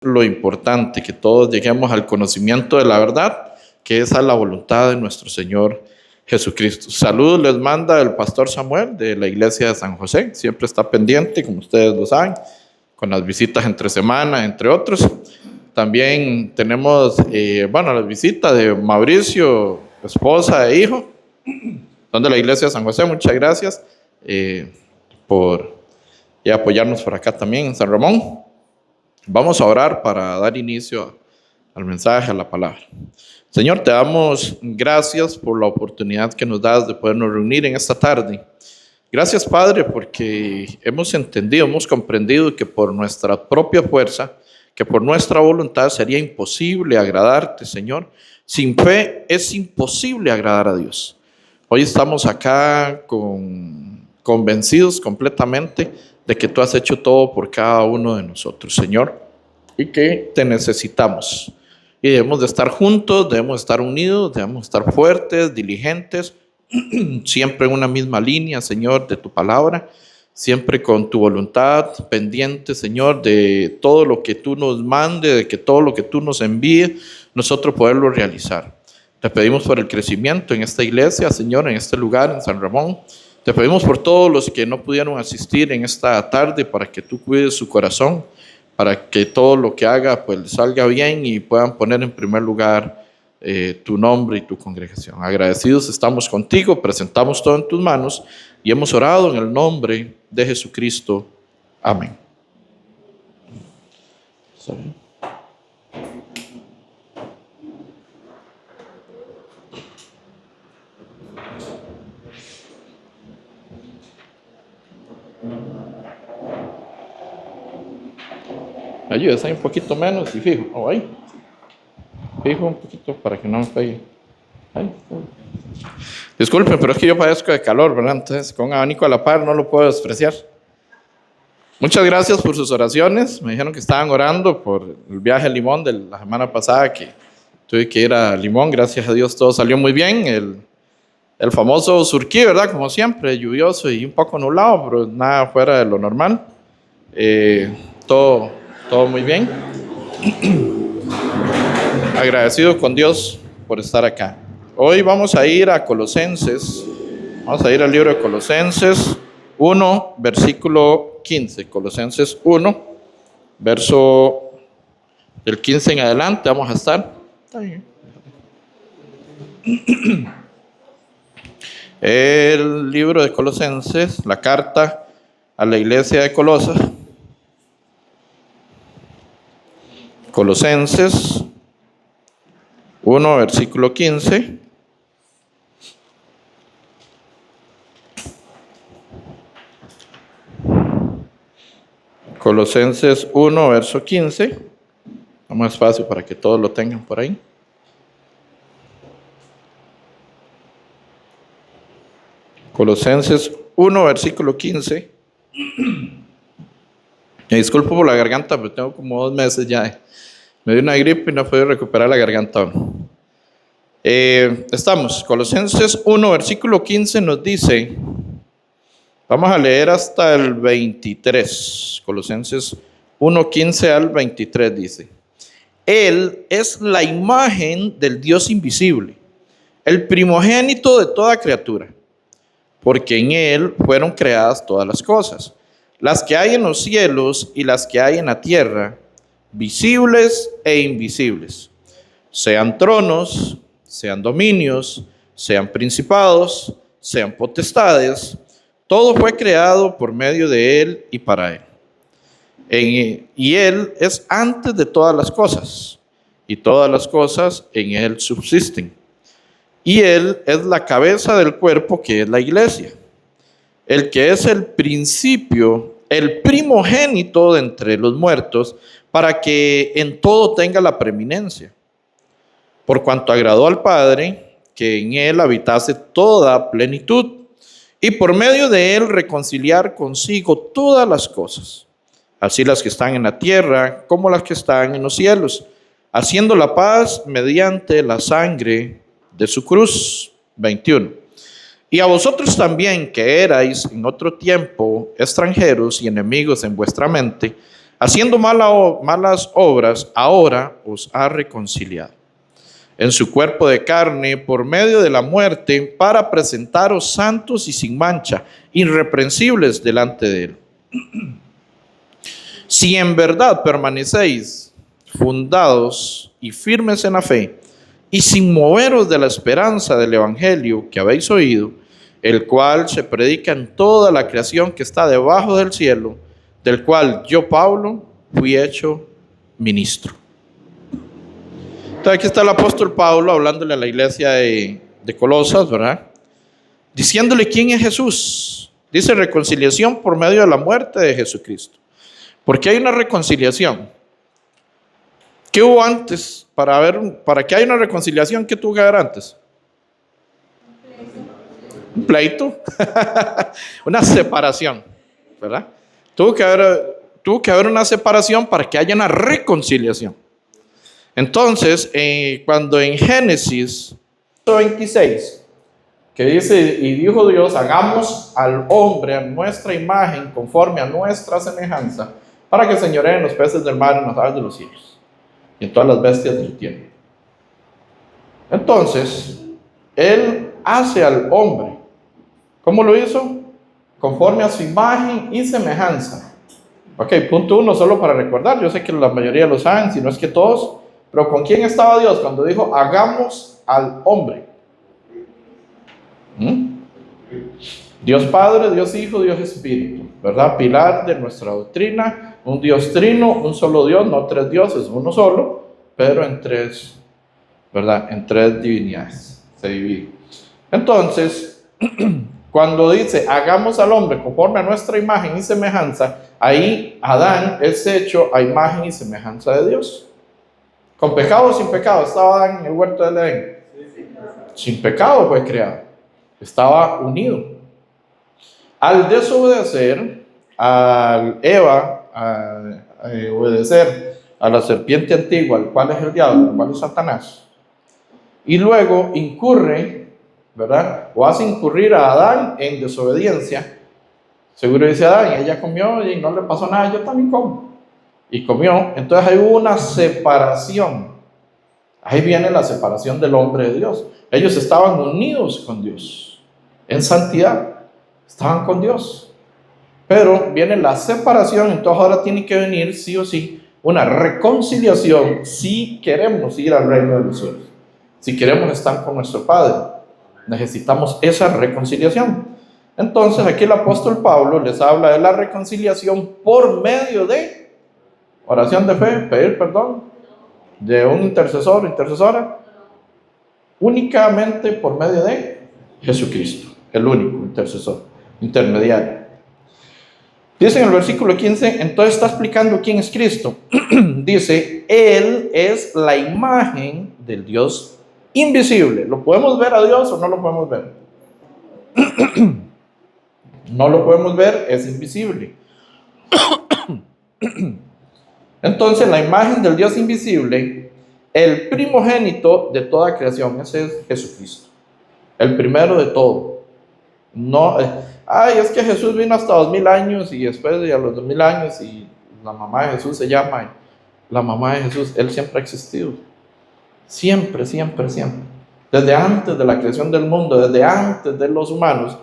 lo importante, que todos lleguemos al conocimiento de la verdad, que esa es la voluntad de nuestro Señor Jesucristo. Saludos les manda el pastor Samuel de la iglesia de San José, siempre está pendiente, como ustedes lo saben, con las visitas entre semana, entre otros. También tenemos, la visita de Mauricio, esposa e hijo, son de la iglesia de San José. Muchas gracias por apoyarnos por acá también en San Ramón. Vamos a orar para dar inicio al mensaje, a la palabra. Señor, te damos gracias por la oportunidad que nos das de podernos reunir en esta tarde. Gracias, Padre, porque hemos entendido, hemos comprendido que por nuestra propia fuerza, que por nuestra voluntad sería imposible agradarte, Señor. Sin fe es imposible agradar a Dios. Hoy estamos acá convencidos completamente de que tú has hecho todo por cada uno de nosotros, Señor, y que te necesitamos. Y debemos de estar juntos, debemos de estar unidos, debemos de estar fuertes, diligentes, siempre en una misma línea, Señor, de tu palabra, siempre con tu voluntad, pendiente, Señor, de todo lo que tú nos mandes, de que todo lo que tú nos envíes, nosotros poderlo realizar. Te pedimos por el crecimiento en esta iglesia, Señor, en este lugar, en San Ramón. Te pedimos por todos los que no pudieron asistir en esta tarde, para que tú cuides su corazón, para que todo lo que haga pues salga bien y puedan poner en primer lugar tu nombre y tu congregación. Agradecidos estamos contigo, presentamos todo en tus manos y hemos orado en el nombre de Jesucristo. Amén. Ayúdese ahí un poquito menos y fijo, ahí. Fijo un poquito para que no me pegue. Ahí. Disculpen, pero es que yo padezco de calor, ¿verdad? Entonces, con abanico a la par no lo puedo despreciar. Muchas gracias por sus oraciones. Me dijeron que estaban orando por el viaje a Limón de la semana pasada, que tuve que ir a Limón. Gracias a Dios todo salió muy bien. El famoso Surquí, ¿verdad? Como siempre, lluvioso y un poco nublado, pero nada fuera de lo normal. Todo muy bien. Agradecido con Dios por estar acá. Hoy vamos a ir a Colosenses. Vamos a ir al libro de Colosenses 1, versículo 15. Colosenses 1, verso del 15 en adelante vamos a estar. El libro de Colosenses, la carta a la iglesia de Colosas. Colosenses 1, versículo 15. Colosenses 1, verso 15. Vamos despacio para que todos lo tengan por ahí. Colosenses 1, versículo 15. Me disculpo por la garganta, pero tengo como 2 meses ya. Me dio una gripe y no puedo recuperar la garganta. Estamos, Colosenses 1, versículo 15 nos dice, vamos a leer hasta el 23. Colosenses 1, 15 al 23 dice, Él es la imagen del Dios invisible, el primogénito de toda criatura, porque en Él fueron creadas todas las cosas, las que hay en los cielos y las que hay en la tierra, visibles e invisibles, sean tronos, sean dominios, sean principados, sean potestades, todo fue creado por medio de Él y para Él. Y Él es antes de todas las cosas, y todas las cosas en Él subsisten. Y Él es la cabeza del cuerpo, que es la iglesia, el que es el principio, el primogénito de entre los muertos, para que en todo tenga la preeminencia. Por cuanto agradó al Padre, que en Él habitase toda plenitud, y por medio de Él reconciliar consigo todas las cosas, así las que están en la tierra como las que están en los cielos, haciendo la paz mediante la sangre de su cruz. 21. Y a vosotros también, que erais en otro tiempo extranjeros y enemigos en vuestra mente, haciendo malas obras, ahora os ha reconciliado en su cuerpo de carne por medio de la muerte, para presentaros santos y sin mancha, irreprensibles delante de él. Si en verdad permanecéis fundados y firmes en la fe, y sin moveros de la esperanza del evangelio que habéis oído, el cual se predica en toda la creación que está debajo del cielo, del cual yo, Pablo, fui hecho ministro. Entonces aquí está el apóstol Pablo hablándole a la iglesia de Colosas, ¿verdad? Diciéndole quién es Jesús. Dice reconciliación por medio de la muerte de Jesucristo. Porque hay una reconciliación. ¿Qué hubo antes? Para que haya una reconciliación, ¿qué tuvo que haber antes? Un pleito. Una separación, ¿verdad? Tuvo que haber una separación para que haya una reconciliación. Entonces, cuando en Génesis 26, que dice, y dijo Dios, hagamos al hombre a nuestra imagen, conforme a nuestra semejanza, para que señoree en los peces del mar, en las aves de los cielos, y en todas las bestias del tiempo. Entonces, Él hace al hombre. ¿Cómo lo hizo? Conforme a su imagen y semejanza. Ok, punto 1, solo para recordar. Yo sé que la mayoría lo saben, si no es que todos. Pero ¿con quién estaba Dios cuando dijo, hagamos al hombre? Dios Padre, Dios Hijo, Dios Espíritu, ¿verdad? Pilar de nuestra doctrina, un Dios trino, un solo Dios, no tres dioses, uno solo, pero en tres, ¿verdad? En tres divinidades se divide. Entonces, cuando dice, hagamos al hombre conforme a nuestra imagen y semejanza, ahí Adán es hecho a imagen y semejanza de Dios. ¿Con pecado o sin pecado estaba Adán en el huerto del Edén? Sin pecado fue creado. Estaba unido. Al desobedecer, al Eva, a obedecer a la serpiente antigua, el cual es el diablo, el cual es Satanás, y luego incurre, ¿verdad? O hace incurrir a Adán en desobediencia. Seguro dice Adán, ella comió y no le pasó nada, yo también como. Y comió, entonces ahí hubo una separación. Ahí viene la separación del hombre de Dios. Ellos estaban unidos con Dios, en santidad, estaban con Dios. Pero viene la separación, entonces ahora tiene que venir sí o sí una reconciliación si queremos ir al reino de los cielos. Si queremos estar con nuestro Padre, necesitamos esa reconciliación. Entonces aquí el apóstol Pablo les habla de la reconciliación por medio de oración de fe, pedir perdón de un intercesor o intercesora, únicamente por medio de Jesucristo, el único intercesor, intermediario. Dice en el versículo 15, entonces está explicando quién es Cristo. Dice, Él es la imagen del Dios invisible. ¿Lo podemos ver a Dios o no lo podemos ver? No lo podemos ver, es invisible. Entonces, la imagen del Dios invisible, el primogénito de toda creación, ese es Jesucristo, el primero de todo. No, es que Jesús vino hasta 2000 años y después de los 2000 años y la mamá de Jesús se llama, la mamá de Jesús, Él siempre ha existido. Siempre, siempre, siempre. Desde antes de la creación del mundo, desde antes de los humanos,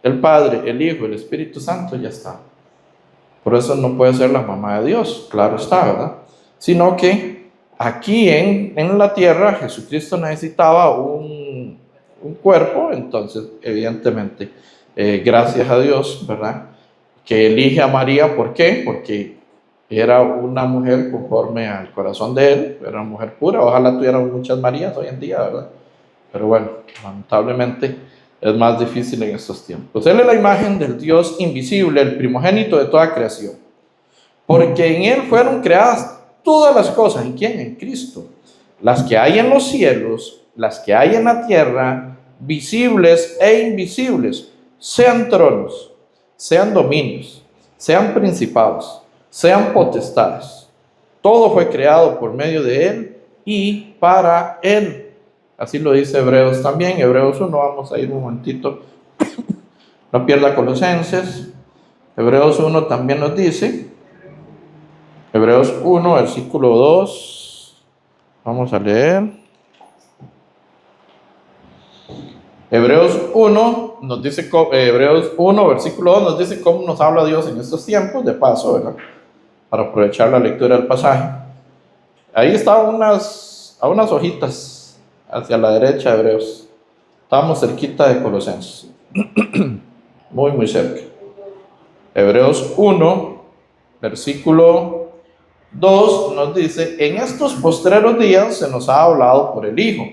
el Padre, el Hijo, el Espíritu Santo ya está. Por eso no puede ser la mamá de Dios, claro está, ¿verdad? Sino que aquí en la tierra Jesucristo necesitaba un cuerpo, entonces evidentemente, gracias a Dios, ¿verdad? Que elige a María, ¿por qué? Porque era una mujer conforme al corazón de Él, era una mujer pura, ojalá tuvieran muchas Marías hoy en día, ¿verdad? Pero bueno, lamentablemente es más difícil en estos tiempos. Él es la imagen del Dios invisible, el primogénito de toda creación. Porque en Él fueron creadas todas las cosas. ¿En quién? En Cristo. Las que hay en los cielos, las que hay en la tierra, visibles e invisibles, sean tronos, sean dominios, sean principados, sean potestades. Todo fue creado por medio de Él y para Él. Así lo dice Hebreos también, Hebreos 1, vamos a ir un momentito, no pierda Colosenses, Hebreos 1 también nos dice, Hebreos 1, versículo 2. Vamos a leer. Hebreos 1 nos dice, Hebreos 1, versículo 2 nos dice cómo nos habla Dios en estos tiempos, de paso, ¿verdad? Para aprovechar la lectura del pasaje. Ahí están a unas hojitas hacia la derecha de Hebreos. Estamos cerquita de Colosenses. Muy, muy cerca. Hebreos 1, versículo 2 nos dice: en estos postreros días se nos ha hablado por el Hijo,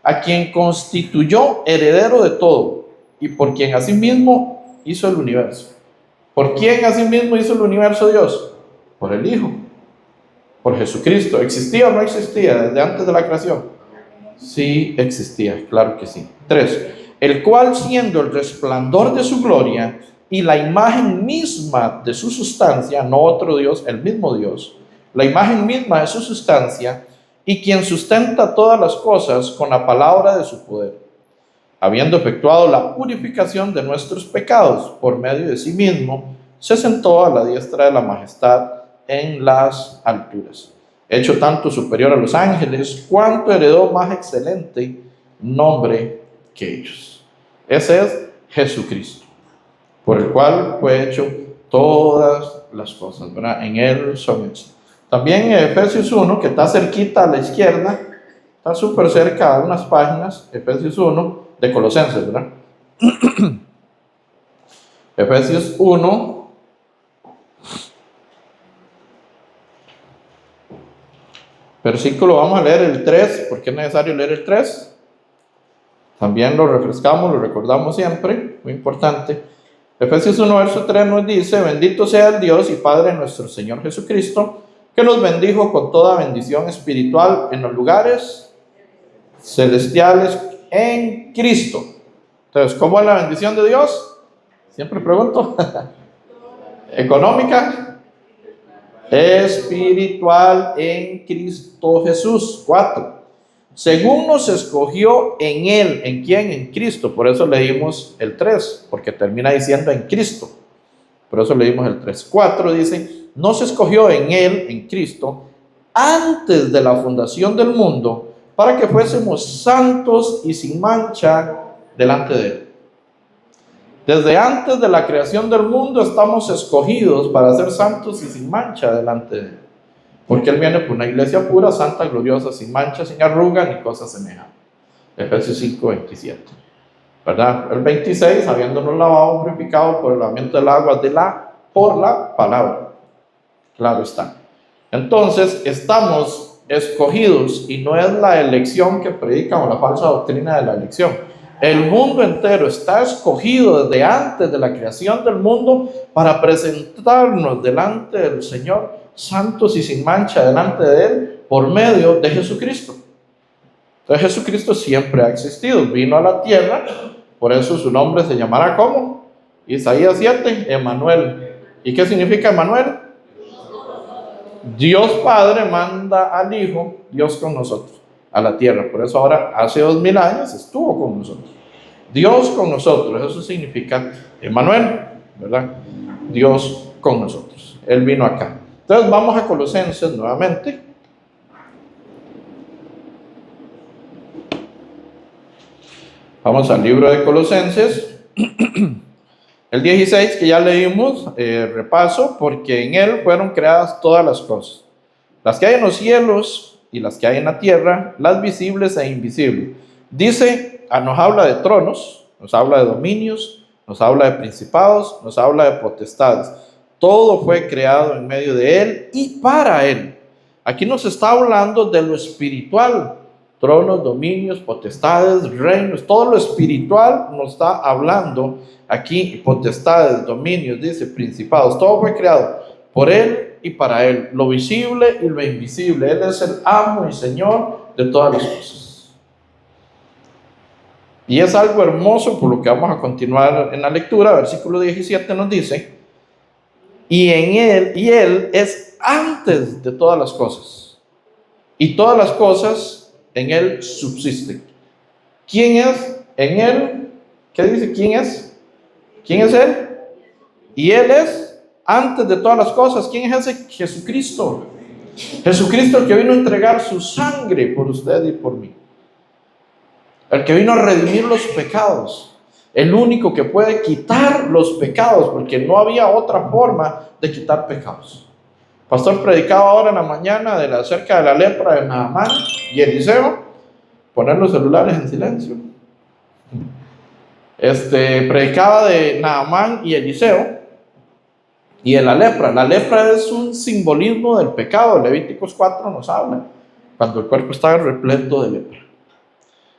a quien constituyó heredero de todo, y por quien asimismo hizo el universo. ¿Por quién asimismo hizo el universo Dios? Por el Hijo, por Jesucristo. ¿Existía o no existía desde antes de la creación? Sí existía, claro que sí. 3. El cual, siendo el resplandor de su gloria y la imagen misma de su sustancia, no otro Dios, el mismo Dios, la imagen misma de su sustancia, y quien sustenta todas las cosas con la palabra de su poder, habiendo efectuado la purificación de nuestros pecados por medio de sí mismo, se sentó a la diestra de la majestad en las alturas, hecho tanto superior a los ángeles, cuanto heredó más excelente nombre que ellos. Ese es Jesucristo, por el cual fue hecho todas las cosas, ¿verdad? En Él son hechas. También en Efesios 1, que está cerquita a la izquierda, está súper cerca a unas páginas, Efesios 1, de Colosenses, ¿verdad? Efesios 1, versículo, vamos a leer el 3, porque es necesario leer el 3. También lo refrescamos, lo recordamos siempre, muy importante. Efesios 1, verso 3 nos dice: bendito sea el Dios y Padre de nuestro Señor Jesucristo, que nos bendijo con toda bendición espiritual en los lugares celestiales en Cristo. Entonces, ¿cómo es la bendición de Dios? Siempre pregunto. Económica, espiritual en Cristo Jesús. 4. Según nos escogió en Él. ¿En quién? En Cristo. Por eso leímos el 3, porque termina diciendo en Cristo. Por eso leímos el 3. 4 dice: nos escogió en Él, en Cristo, antes de la fundación del mundo, para que fuésemos santos y sin mancha delante de Él. Desde antes de la creación del mundo estamos escogidos para ser santos y sin mancha delante de Él, porque Él viene por una iglesia pura, santa, gloriosa, sin mancha, sin arruga, ni cosa semejante. Efesios 5, 27. ¿Verdad? El 26, habiéndonos lavado, purificado por el lavamiento del agua por la palabra. Claro está. Entonces, estamos escogidos, y no es la elección que predican o la falsa doctrina de la elección. El mundo entero está escogido desde antes de la creación del mundo para presentarnos delante del Señor, santos y sin mancha delante de Él, por medio de Jesucristo. Entonces, Jesucristo siempre ha existido, vino a la tierra, por eso su nombre se llamará ¿cómo? Isaías 7, Emmanuel. ¿Y qué significa Emmanuel? Dios Padre manda al Hijo, Dios con nosotros, a la tierra. Por eso ahora, hace 2000 años, estuvo con nosotros. Dios con nosotros, eso significa Emmanuel, ¿verdad? Dios con nosotros. Él vino acá. Entonces vamos a Colosenses nuevamente. Vamos al libro de Colosenses. El 16, que ya leímos, repaso, porque en Él fueron creadas todas las cosas, las que hay en los cielos y las que hay en la tierra, las visibles e invisibles. Dice, nos habla de tronos, nos habla de dominios, nos habla de principados, nos habla de potestades. Todo fue creado en medio de Él y para Él. Aquí nos está hablando de lo espiritual. Tronos, dominios, potestades, reinos, todo lo espiritual nos está hablando aquí. Potestades, dominios, dice, principados, todo fue creado por Él y para Él, lo visible y lo invisible. Él es el amo y Señor de todas las cosas. Y es algo hermoso, por lo que vamos a continuar en la lectura. Versículo 17 nos dice: y Él es antes de todas las cosas, y todas las cosas en Él subsisten. ¿Quién es en Él? ¿Qué dice? ¿Quién es? ¿Quién es Él? Y Él es antes de todas las cosas. ¿Quién es ese? Jesucristo. Jesucristo, el que vino a entregar su sangre por usted y por mí. El que vino a redimir los pecados. El único que puede quitar los pecados, porque no había otra forma de quitar pecados. El pastor predicaba ahora en la mañana acerca de la lepra de Naamán y Eliseo. Poner los celulares en silencio. Predicaba de Naamán y Eliseo y de la lepra. La lepra es un simbolismo del pecado. Levíticos 4 nos habla cuando el cuerpo está repleto de lepra.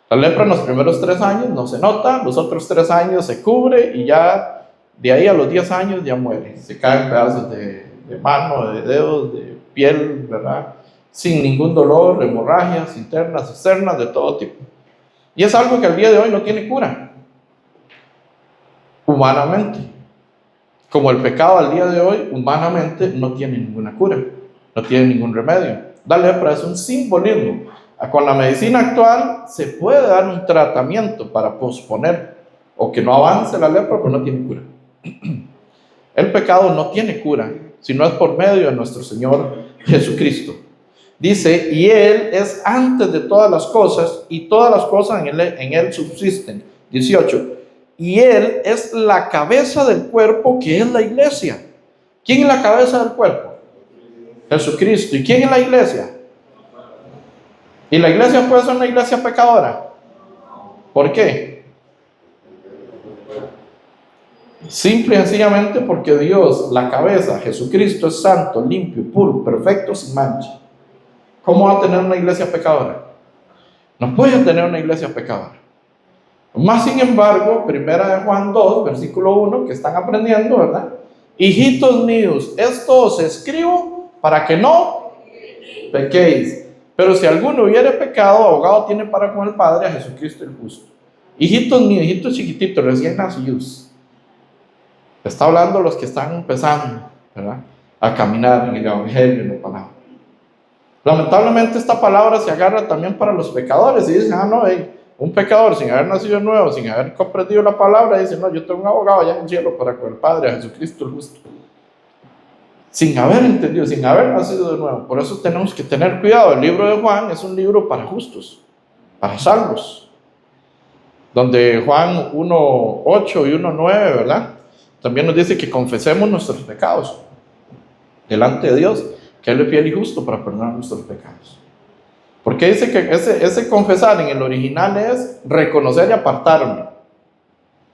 La lepra en los primeros 3 años no se nota, los otros 3 años se cubre y ya de ahí a los 10 años ya muere. Se caen pedazos de mano, de dedos, de piel, ¿verdad? Sin ningún dolor, hemorragias internas, externas, de todo tipo. Y es algo que al día de hoy no tiene cura, humanamente. Como el pecado al día de hoy, humanamente, no tiene ninguna cura, no tiene ningún remedio. La lepra es un simbolismo. Con la medicina actual se puede dar un tratamiento para posponer o que no avance la lepra, pero no tiene cura. El pecado no tiene cura, si no es por medio de nuestro Señor Jesucristo. Dice, y Él es antes de todas las cosas, y todas las cosas en Él subsisten. 18. Y Él es la cabeza del cuerpo, que es la iglesia. ¿Quién es la cabeza del cuerpo? Jesucristo. ¿Y quién es la iglesia? ¿Y la iglesia puede ser una iglesia pecadora? ¿Por qué? Simple y sencillamente porque Dios, la cabeza, Jesucristo, es santo, limpio, puro, perfecto, sin mancha. ¿Cómo va a tener una iglesia pecadora? No puede tener una iglesia pecadora. Más sin embargo, 1 Juan 2, versículo 1, que están aprendiendo, ¿verdad? Hijitos míos, esto os escribo para que no pequéis. Pero si alguno hubiere pecado, abogado tiene para con el Padre, a Jesucristo el justo. Hijitos míos, hijitos chiquititos, recién nacidos. Está hablando los que están empezando, ¿verdad?, a caminar en el evangelio, en la palabra. Lamentablemente esta palabra se agarra también para los pecadores y dicen, un pecador sin haber nacido nuevo, sin haber comprendido la palabra, dice, no, yo tengo un abogado allá en el cielo para con el Padre, a Jesucristo el justo. Sin haber entendido, sin haber nacido de nuevo. Por eso tenemos que tener cuidado. El libro de Juan es un libro para justos, para salvos. Donde Juan 1:8 y 1:9, ¿verdad?, también nos dice que confesemos nuestros pecados delante de Dios, que Él es fiel y justo para perdonar nuestros pecados. Porque dice que ese confesar en el original es reconocer y apartarme.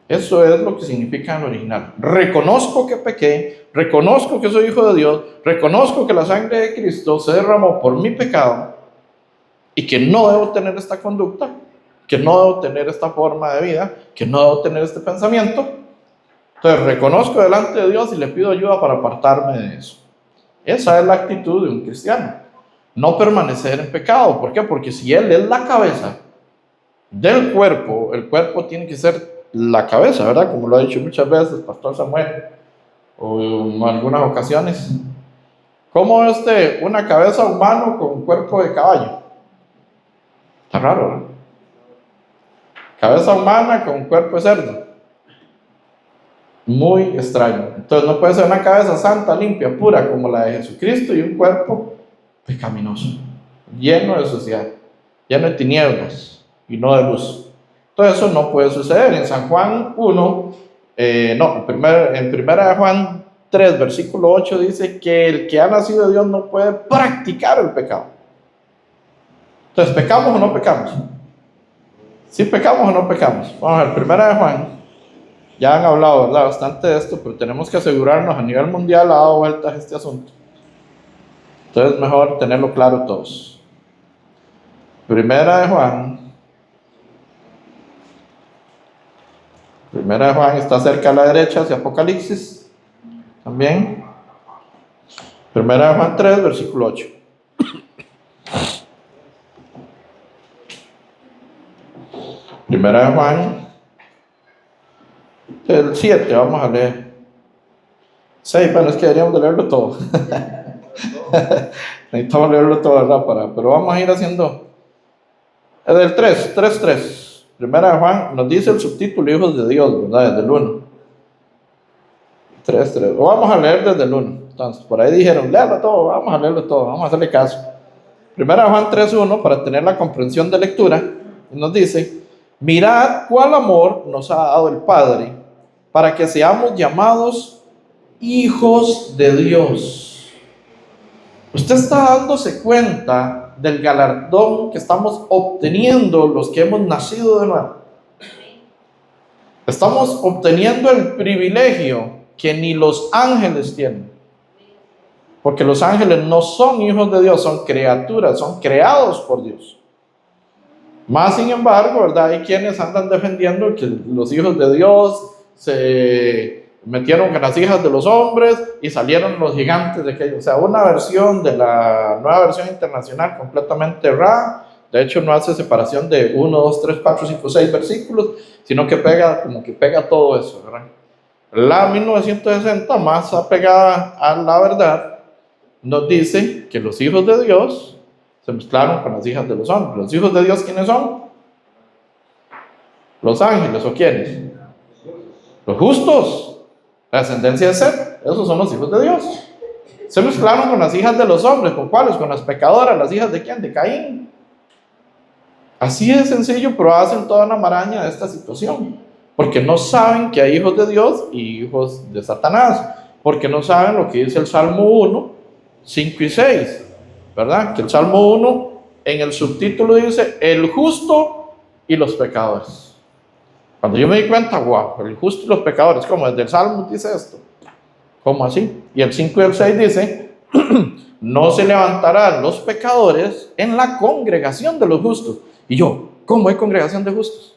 Eso es lo que significa en el original. Reconozco que pequé, reconozco que soy hijo de Dios, reconozco que la sangre de Cristo se derramó por mi pecado y que no debo tener esta conducta, que no debo tener esta forma de vida, que no debo tener este pensamiento. Entonces reconozco delante de Dios y le pido ayuda para apartarme de eso. Esa es la actitud de un cristiano. No permanecer en pecado. ¿Por qué? Porque si Él es la cabeza del cuerpo, el cuerpo tiene que ser la cabeza, ¿verdad? Como lo ha dicho muchas veces el pastor Samuel, o en algunas ocasiones. ¿Cómo es una cabeza humana con un cuerpo de caballo? Está raro, ¿verdad? Cabeza humana con un cuerpo de cerdo. Muy extraño. Entonces no puede ser una cabeza santa, limpia, pura como la de Jesucristo y un cuerpo pecaminoso, lleno de suciedad, lleno de tinieblas y no de luz. Todo eso no puede suceder. En San Juan 1, en primera de Juan 3, versículo 8 dice que el que ha nacido de Dios no puede practicar el pecado. Entonces, ¿pecamos o no pecamos? ¿Sí pecamos o no pecamos? Vamos a ver, primera de Juan. Ya han hablado, ¿verdad?, bastante de esto, pero tenemos que asegurarnos, a nivel mundial ha dado vueltas este asunto. Entonces es mejor tenerlo claro todos. Primera de Juan está cerca a la derecha, hacia Apocalipsis. También. Primera de Juan 3, versículo 8. Primera de Juan, el 7, vamos a leer. 6, bueno, es que deberíamos de leerlo todo. Necesitamos leerlo todo, ¿verdad? Pero vamos a ir haciendo. Del 3. Primera de Juan nos dice el subtítulo, hijos de Dios, ¿verdad? Desde el 1. 3, 3. Vamos a leer desde el 1. Entonces, por ahí dijeron, léalo todo, vamos a leerlo todo, vamos a hacerle caso. Primera Juan 3:1, para tener la comprensión de lectura, nos dice, mirad cuál amor nos ha dado el Padre, para que seamos llamados hijos de Dios. Usted está dándose cuenta del galardón que estamos obteniendo los que hemos nacido de nuevo. Estamos obteniendo el privilegio que ni los ángeles tienen. Porque los ángeles no son hijos de Dios, son criaturas, son creados por Dios. Más sin embargo, ¿verdad? Hay quienes andan defendiendo que los hijos de Dios se metieron con las hijas de los hombres y salieron los gigantes de aquello. O sea, una versión de la nueva versión internacional completamente errada. De hecho, no hace separación de 1, 2, 3, 4, 5, 6 versículos, sino que pega, como que pega todo eso, ¿verdad? La 1960, más apegada a la verdad, nos dice que los hijos de Dios se mezclaron con las hijas de los hombres. ¿Los hijos de Dios quiénes son? ¿Los ángeles o quiénes? Los justos, la descendencia de Seth, esos son los hijos de Dios. Se mezclaron con las hijas de los hombres. ¿Con cuáles? Con las pecadoras. ¿Las hijas de quién? De Caín. Así de sencillo, pero hacen toda una maraña de esta situación, porque no saben que hay hijos de Dios y hijos de Satanás, porque no saben lo que dice el Salmo 1, 5 y 6, ¿verdad? Que el Salmo 1 en el subtítulo dice el justo y los pecadores. Cuando yo me di cuenta, wow, el justo y los pecadores, ¿cómo? Desde el Salmo dice esto, ¿cómo así? Y el 5 y el 6 dice no se levantarán los pecadores en la congregación de los justos. Y yo, ¿cómo hay congregación de justos?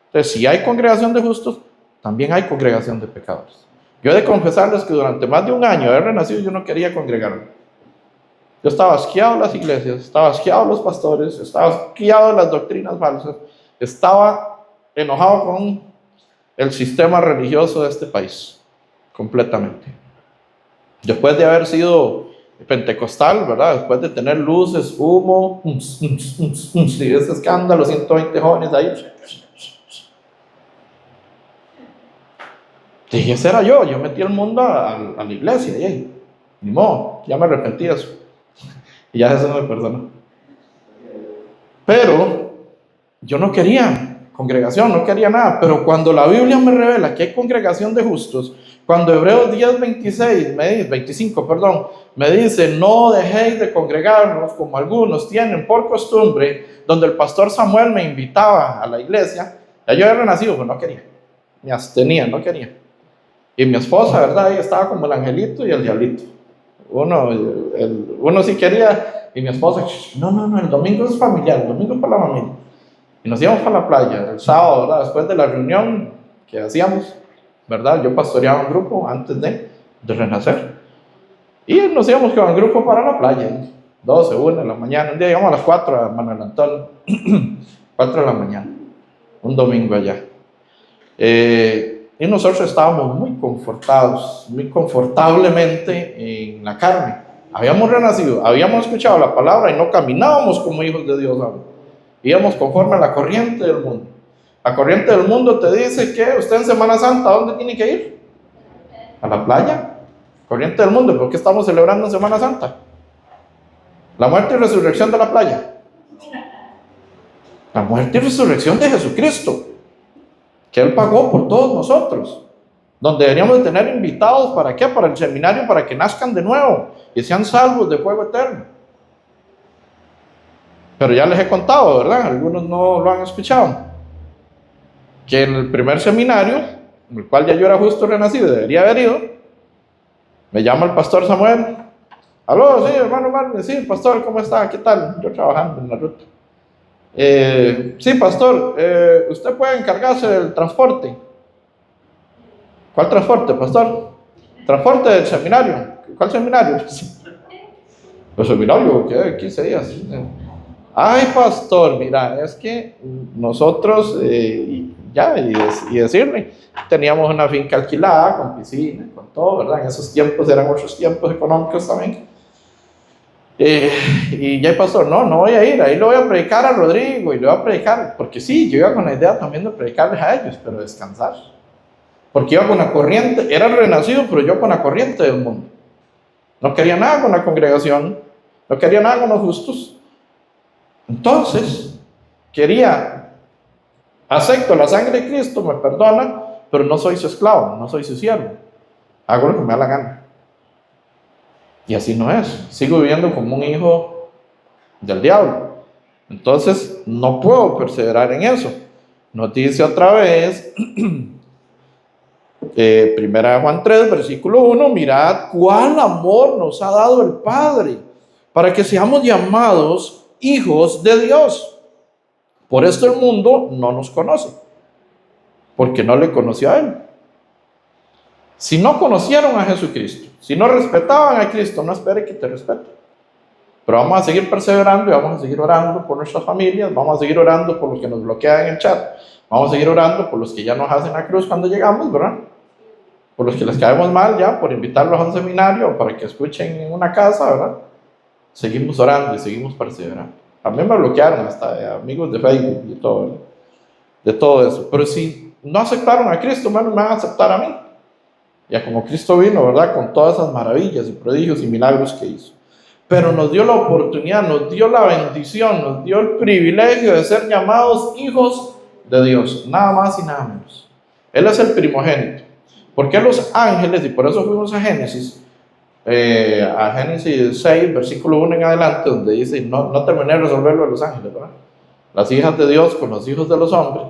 Entonces, si hay congregación de justos, también hay congregación de pecadores. Yo he de confesarles que durante más de un año de haber renacido, yo no quería congregarme. Yo estaba asqueado de las iglesias, estaba asqueado de los pastores, estaba asqueado de las doctrinas falsas, estaba enojado con el sistema religioso de este país, completamente. Después de haber sido pentecostal, ¿verdad? Después de tener luces, humo, y ese escándalo, 120 jóvenes ahí. Dije, ese era yo metí el mundo a la iglesia, y ahí, ni modo, ya me arrepentí de eso. Y ya eso no me perdonó. Pero yo no quería congregación, no quería nada, pero cuando la Biblia me revela que hay congregación de justos, cuando Hebreos 10, 25, me dice, no dejéis de congregarnos como algunos tienen por costumbre, donde el pastor Samuel me invitaba a la iglesia, ya yo había renacido, pero no quería, me abstenía, no quería. Y mi esposa, ¿verdad? Ahí estaba como el angelito y el diablito. Uno sí quería, y mi esposa, no, el domingo es familiar, el domingo es para la familia. Y nos íbamos para la playa, el sábado, ¿verdad? Después de la reunión que hacíamos, ¿verdad? Yo pastoreaba un grupo antes de renacer. Y nos íbamos con el grupo para la playa, 12, 1 de la mañana. Un día llegamos a las 4 a Manuel Antón, 4 de la mañana, un domingo allá. Y nosotros estábamos muy confortados, muy confortablemente en la carne. Habíamos renacido, habíamos escuchado la palabra y no caminábamos como hijos de Dios ahora. Íbamos conforme a la corriente del mundo. La corriente del mundo te dice que usted en Semana Santa, ¿a dónde tiene que ir? A la playa. Corriente del mundo, ¿por qué estamos celebrando en Semana Santa? La muerte y resurrección de la playa. La muerte y resurrección de Jesucristo, que Él pagó por todos nosotros. Donde deberíamos de tener invitados, ¿para qué? Para el seminario, para que nazcan de nuevo y sean salvos de fuego eterno. Pero ya les he contado, ¿verdad? Algunos no lo han escuchado. Que en el primer seminario, en el cual ya yo era justo renacido, debería haber ido, me llama el pastor Samuel. Aló, sí, hermano, sí, pastor, ¿cómo está? ¿Qué tal? Yo trabajando en la ruta. Sí, pastor, usted puede encargarse del transporte. ¿Cuál transporte, pastor? Transporte del seminario. ¿Cuál seminario? El seminario, ¿qué? 15 días. Ay, pastor, mira, es que nosotros, y decirle, teníamos una finca alquilada, con piscina, con todo, ¿verdad? En esos tiempos eran otros tiempos económicos también. Y ya, pastor, no voy a ir, ahí le voy a predicar a Rodrigo, y le voy a predicar, porque sí, yo iba con la idea también de predicarles a ellos, pero descansar. porque iba con la corriente, era renacido, pero yo con la corriente del mundo. No quería nada con la congregación, no quería nada con los justos. Entonces, acepto la sangre de Cristo, me perdona, pero no soy su esclavo, no soy su siervo. Hago lo que me da la gana. Y así no es. Sigo viviendo como un hijo del diablo. Entonces, no puedo perseverar en eso. Nos dice otra vez, primera de Juan 3, versículo 1, mirad cuál amor nos ha dado el Padre, para que seamos llamados hijos de Dios. Por esto el mundo no nos conoce, porque no le conoció a Él. Si no conocieron a Jesucristo, si no respetaban a Cristo, no espere que te respeten. Pero vamos a seguir perseverando y vamos a seguir orando por nuestras familias, vamos a seguir orando por los que nos bloquean en el chat, vamos a seguir orando por los que ya nos hacen la cruz cuando llegamos, ¿verdad? Por los que les caemos mal ya, por invitarlos a un seminario o para que escuchen en una casa, ¿verdad? Seguimos orando y seguimos perseverando. A mí me bloquearon hasta amigos de Facebook y todo, ¿verdad? De todo eso. Pero si no aceptaron a Cristo, menos me van a aceptar a mí. Ya como Cristo vino, ¿verdad? Con todas esas maravillas y prodigios y milagros que hizo. Pero nos dio la oportunidad, nos dio la bendición, nos dio el privilegio de ser llamados hijos de Dios. Nada más y nada menos. Él es el primogénito. Porque los ángeles, y por eso fuimos a Génesis 6, versículo 1 en adelante, donde dice, no terminé de resolverlo de los ángeles, ¿verdad? Las hijas de Dios con los hijos de los hombres,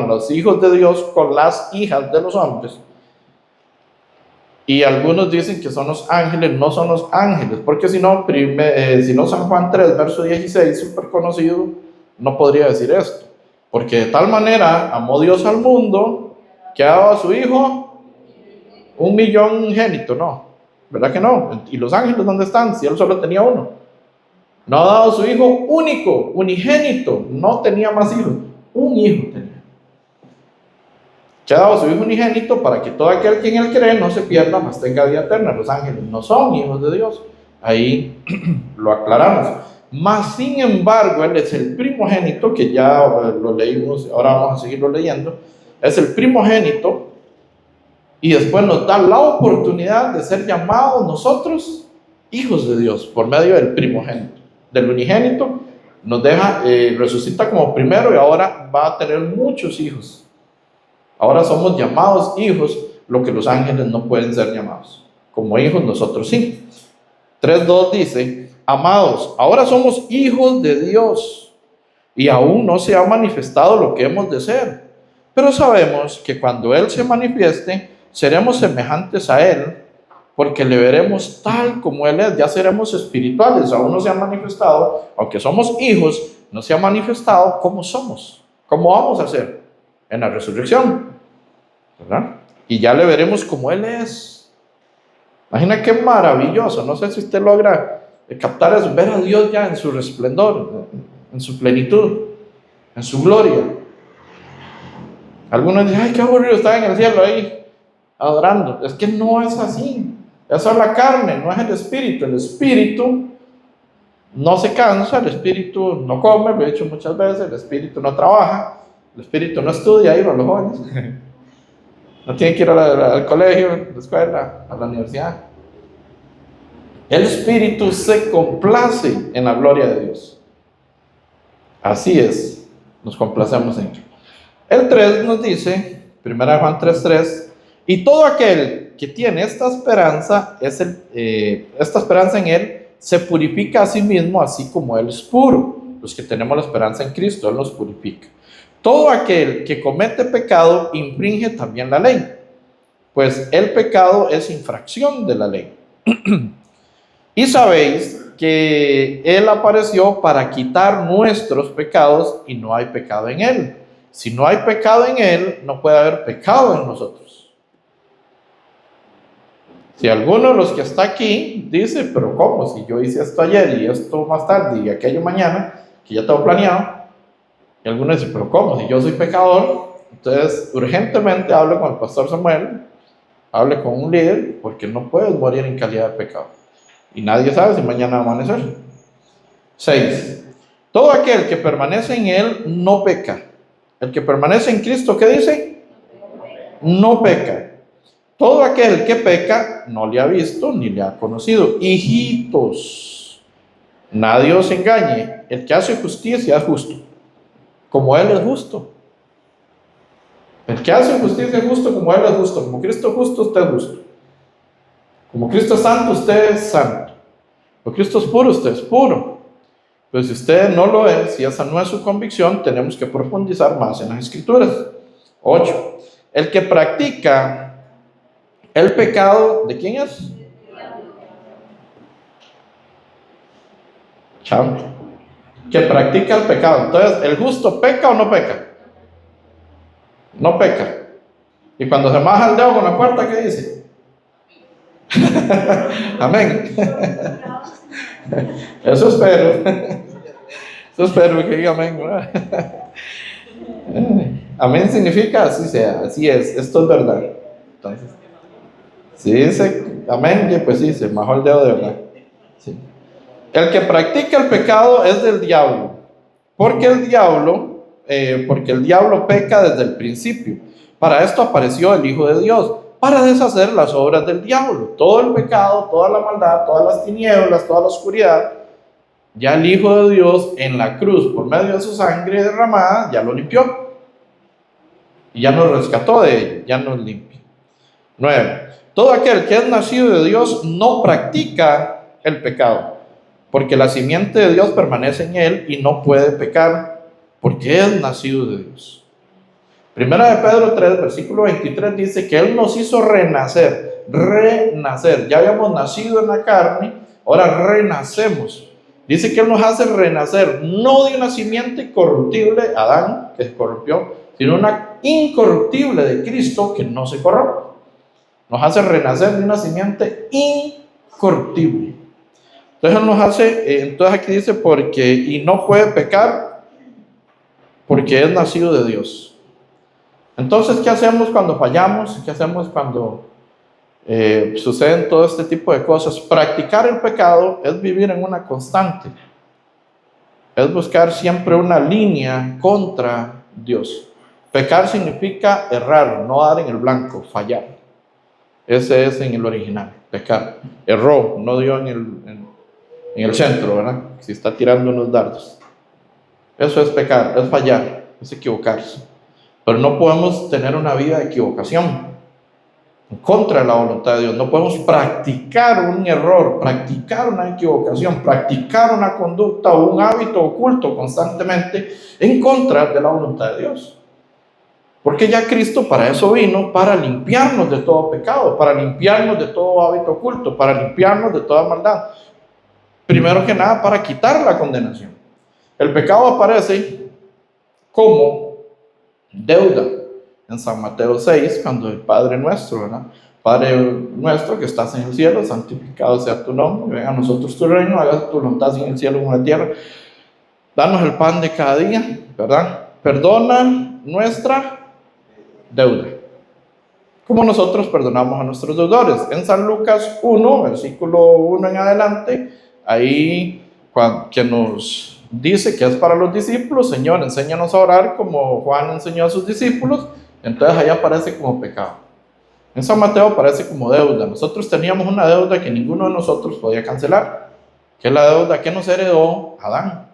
los hijos de Dios con las hijas de los hombres. Y algunos dicen que son los ángeles, no son los ángeles, porque si no San Juan 3, verso 16, súper conocido, no podría decir esto. Porque de tal manera amó Dios al mundo, que ha dado a su Hijo un millongénito, ¿no? ¿Verdad que no? ¿Y los ángeles dónde están? Si Él solo tenía uno. No ha dado a su Hijo único, unigénito, no tenía más hijos, un hijo tenía. Que ha dado a su Hijo unigénito para que todo aquel que en Él cree no se pierda, mas tenga vida eterna. Los ángeles no son hijos de Dios. Ahí lo aclaramos. Mas, sin embargo, Él es el primogénito, que ya lo leímos, ahora vamos a seguirlo leyendo. Es el primogénito y después nos da la oportunidad de ser llamados nosotros hijos de Dios por medio del primogénito. Del unigénito nos deja, resucita como primero y ahora va a tener muchos hijos. Ahora somos llamados hijos, lo que los ángeles no pueden ser llamados. Como hijos nosotros sí. 3:2 dice, amados, ahora somos hijos de Dios y aún no se ha manifestado lo que hemos de ser. Pero sabemos que cuando Él se manifieste, seremos semejantes a Él, porque le veremos tal como Él es. Ya seremos espirituales, aún no se ha manifestado, aunque somos hijos, no se ha manifestado cómo somos, cómo vamos a ser en la resurrección, ¿verdad? Y ya le veremos como Él es. Imagina qué maravilloso. No sé si usted logra captar eso, ver a Dios ya en su resplendor, en su plenitud, en su gloria. Algunos dicen, ay, qué aburrido estar en el cielo ahí adorando. Es que no es así. Eso es la carne, no es el espíritu. El espíritu no se cansa, el espíritu no come, lo he dicho muchas veces, el espíritu no trabaja, el espíritu no estudia, ahí van los jóvenes. No tienen que ir al colegio, a la escuela, a la universidad. El espíritu se complace en la gloria de Dios. Así es, nos complacemos en Él. El 3 nos dice, 1 Juan 3:3, y todo aquel que tiene esta esperanza en Él, se purifica a sí mismo, así como Él es puro. Los que tenemos la esperanza en Cristo, Él nos purifica. Todo aquel que comete pecado infringe también la ley, pues el pecado es infracción de la ley. Y sabéis que Él apareció para quitar nuestros pecados y no hay pecado en Él. Si no hay pecado en Él, no puede haber pecado en nosotros. Si alguno de los que está aquí dice, pero ¿cómo? Si yo hice esto ayer y esto más tarde y aquello mañana, que ya tengo planeado. Y alguno dice, pero ¿cómo? Si yo soy pecador. Entonces, urgentemente hable con el pastor Samuel, hable con un líder, porque no puedes morir en calidad de pecado. Y nadie sabe si mañana va a amanecer. 6. Todo aquel que permanece en Él no peca. El que permanece en Cristo, ¿qué dice? no peca. Todo aquel que peca no le ha visto ni le ha conocido. Hijitos, nadie os engañe. El que hace justicia es justo, como Él es justo. El que hace justicia es justo, como Él es justo. Como Cristo es justo, usted es justo. Como Cristo es santo, usted es santo. Como Cristo es puro, usted es puro. Pero si usted no lo es, si esa no es su convicción, tenemos que profundizar más en las Escrituras. 8. El que practica el pecado, ¿de quién es? Chao. Que practica el pecado. Entonces, ¿el justo peca o no peca? No peca. Y cuando se maja el dedo con la puerta, ¿qué dice? Amén. Eso espero. Eso espero que diga amén. Amén significa así sea, así es, esto es verdad. Entonces, si dice amén, pues sí, se majó el dedo de verdad. Sí. El que practica el pecado es del diablo, porque el diablo peca desde el principio. Para esto apareció el Hijo de Dios, para deshacer las obras del diablo. Todo el pecado, toda la maldad, todas las tinieblas, toda la oscuridad, ya el Hijo de Dios en la cruz, por medio de su sangre derramada, ya lo limpió. Y ya nos rescató de ello, ya nos limpia. 9. Todo aquel que es nacido de Dios no practica el pecado, porque la simiente de Dios permanece en él y no puede pecar, porque es nacido de Dios. Primera de Pedro 3, versículo 23 dice que Él nos hizo renacer. Ya habíamos nacido en la carne, ahora renacemos. Dice que Él nos hace renacer, no de una simiente incorruptible, Adán, que se corrompió, sino una incorruptible de Cristo, que no se corrompe. Nos hace renacer de una simiente incorruptible. Entonces Él nos hace, entonces aquí dice, y no puede pecar, porque es nacido de Dios. Entonces, ¿qué hacemos cuando fallamos? ¿Qué hacemos cuando suceden todo este tipo de cosas? Practicar el pecado es vivir en una constante. Es buscar siempre una línea contra Dios. Pecar significa errar, no dar en el blanco, fallar. Ese es en el original, pecar. Erró, no dio en el centro, ¿verdad? Si está tirando unos dardos. Eso es pecar, es fallar, es equivocarse. Pero no podemos tener una vida de equivocación en contra de la voluntad de Dios. No podemos practicar un error, practicar una equivocación, practicar una conducta o un hábito oculto constantemente en contra de la voluntad de Dios. Porque ya Cristo para eso vino, para limpiarnos de todo pecado, para limpiarnos de todo hábito oculto, para limpiarnos de toda maldad. Primero que nada, para quitar la condenación. El pecado aparece como deuda en San Mateo 6, cuando el Padre nuestro, ¿verdad? Padre nuestro que estás en el cielo, santificado sea tu nombre, venga a nosotros tu reino, haga tu voluntad en el cielo como en la tierra. Danos el pan de cada día, ¿verdad? Perdona nuestra deuda, como nosotros perdonamos a nuestros deudores. En San Lucas 1, versículo 1 en adelante, ahí que nos dice que es para los discípulos, Señor, enséñanos a orar como Juan enseñó a sus discípulos. Entonces allá aparece como pecado. En San Mateo aparece como deuda. Nosotros teníamos una deuda que ninguno de nosotros podía cancelar, que es la deuda que nos heredó Adán.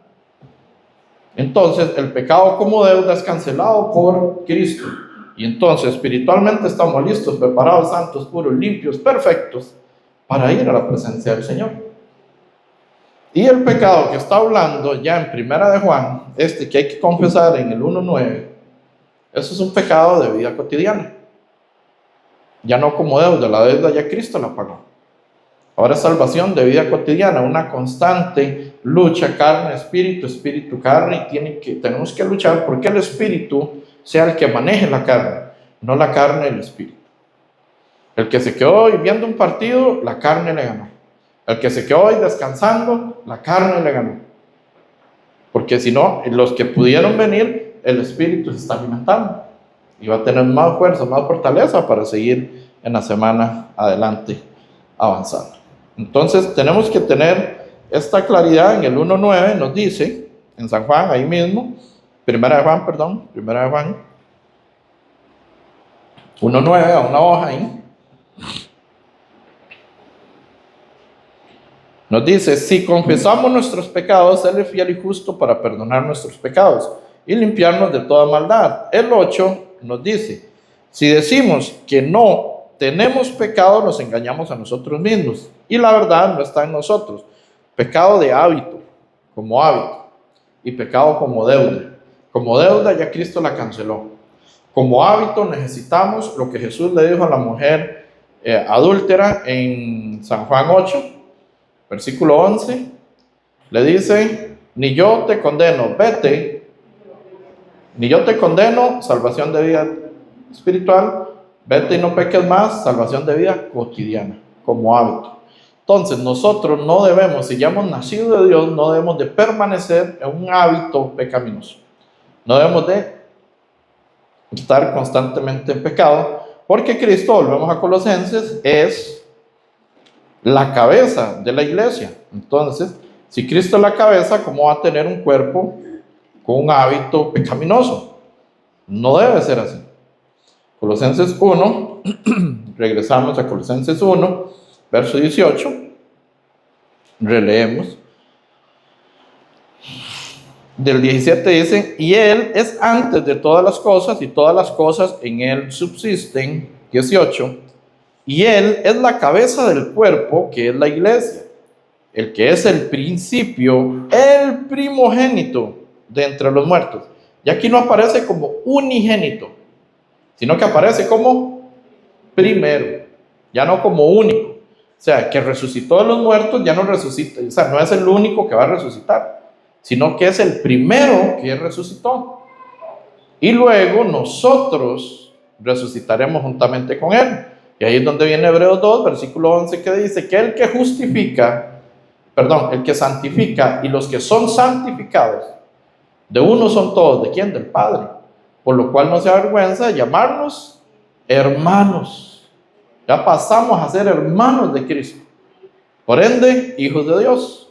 Entonces el pecado como deuda es cancelado por Cristo. Y entonces espiritualmente estamos listos, preparados, santos, puros, limpios, perfectos, para ir a la presencia del Señor. Y el pecado que está hablando ya en Primera de Juan, que hay que confesar en el 1:9, eso es un pecado de vida cotidiana. Ya no como deuda, la deuda ya Cristo la pagó. Ahora es salvación de vida cotidiana, una constante lucha, carne, espíritu, espíritu, carne, y tenemos que luchar porque el espíritu sea el que maneje la carne, no la carne el espíritu. El que se quedó hoy viendo un partido, la carne le ganó. El que se quedó hoy descansando, la carne le ganó. Porque si no, los que pudieron venir, el espíritu se está alimentando y va a tener más fuerza, más fortaleza para seguir en la semana adelante avanzando. Entonces tenemos que tener esta claridad. En el 1:9 nos dice, en San Juan, ahí mismo, Primera de Juan, 1:9, a una hoja ahí. Nos dice, si confesamos nuestros pecados, Él es fiel y justo para perdonar nuestros pecados y limpiarnos de toda maldad. El 8 nos dice, si decimos que no tenemos pecado, nos engañamos a nosotros mismos y la verdad no está en nosotros. Pecado de hábito, como hábito, y pecado como deuda. Como deuda ya Cristo la canceló. Como hábito necesitamos lo que Jesús le dijo a la mujer adúltera en San Juan 8, versículo 11, le dice, ni yo te condeno, vete, ni yo te condeno, salvación de vida espiritual, vete y no peques más, salvación de vida cotidiana, como hábito. Entonces nosotros no debemos, si ya hemos nacido de Dios, no debemos de permanecer en un hábito pecaminoso. No debemos de estar constantemente en pecado, porque Cristo, volvemos a Colosenses, es la cabeza de la iglesia. Entonces, si Cristo es la cabeza, ¿cómo va a tener un cuerpo con un hábito pecaminoso? No debe ser así. Colosenses 1, regresamos a Colosenses 1, verso 18, releemos. Del 17 dice, y Él es antes de todas las cosas, y todas las cosas en Él subsisten. 18, y Él es la cabeza del cuerpo, que es la iglesia, el que es el principio, el primogénito de entre los muertos. Y aquí no aparece como unigénito, sino que aparece como primero, ya no como único. O sea, que resucitó de los muertos, ya no resucita, o sea, no es el único que va a resucitar, sino que es el primero que resucitó. Y luego nosotros resucitaremos juntamente con Él. Y ahí es donde viene Hebreos 2, versículo 11, que dice que el que el que santifica y los que son santificados, de uno son todos. ¿De quién? Del Padre. Por lo cual no se avergüenza de llamarnos hermanos. Ya pasamos a ser hermanos de Cristo. Por ende, hijos de Dios.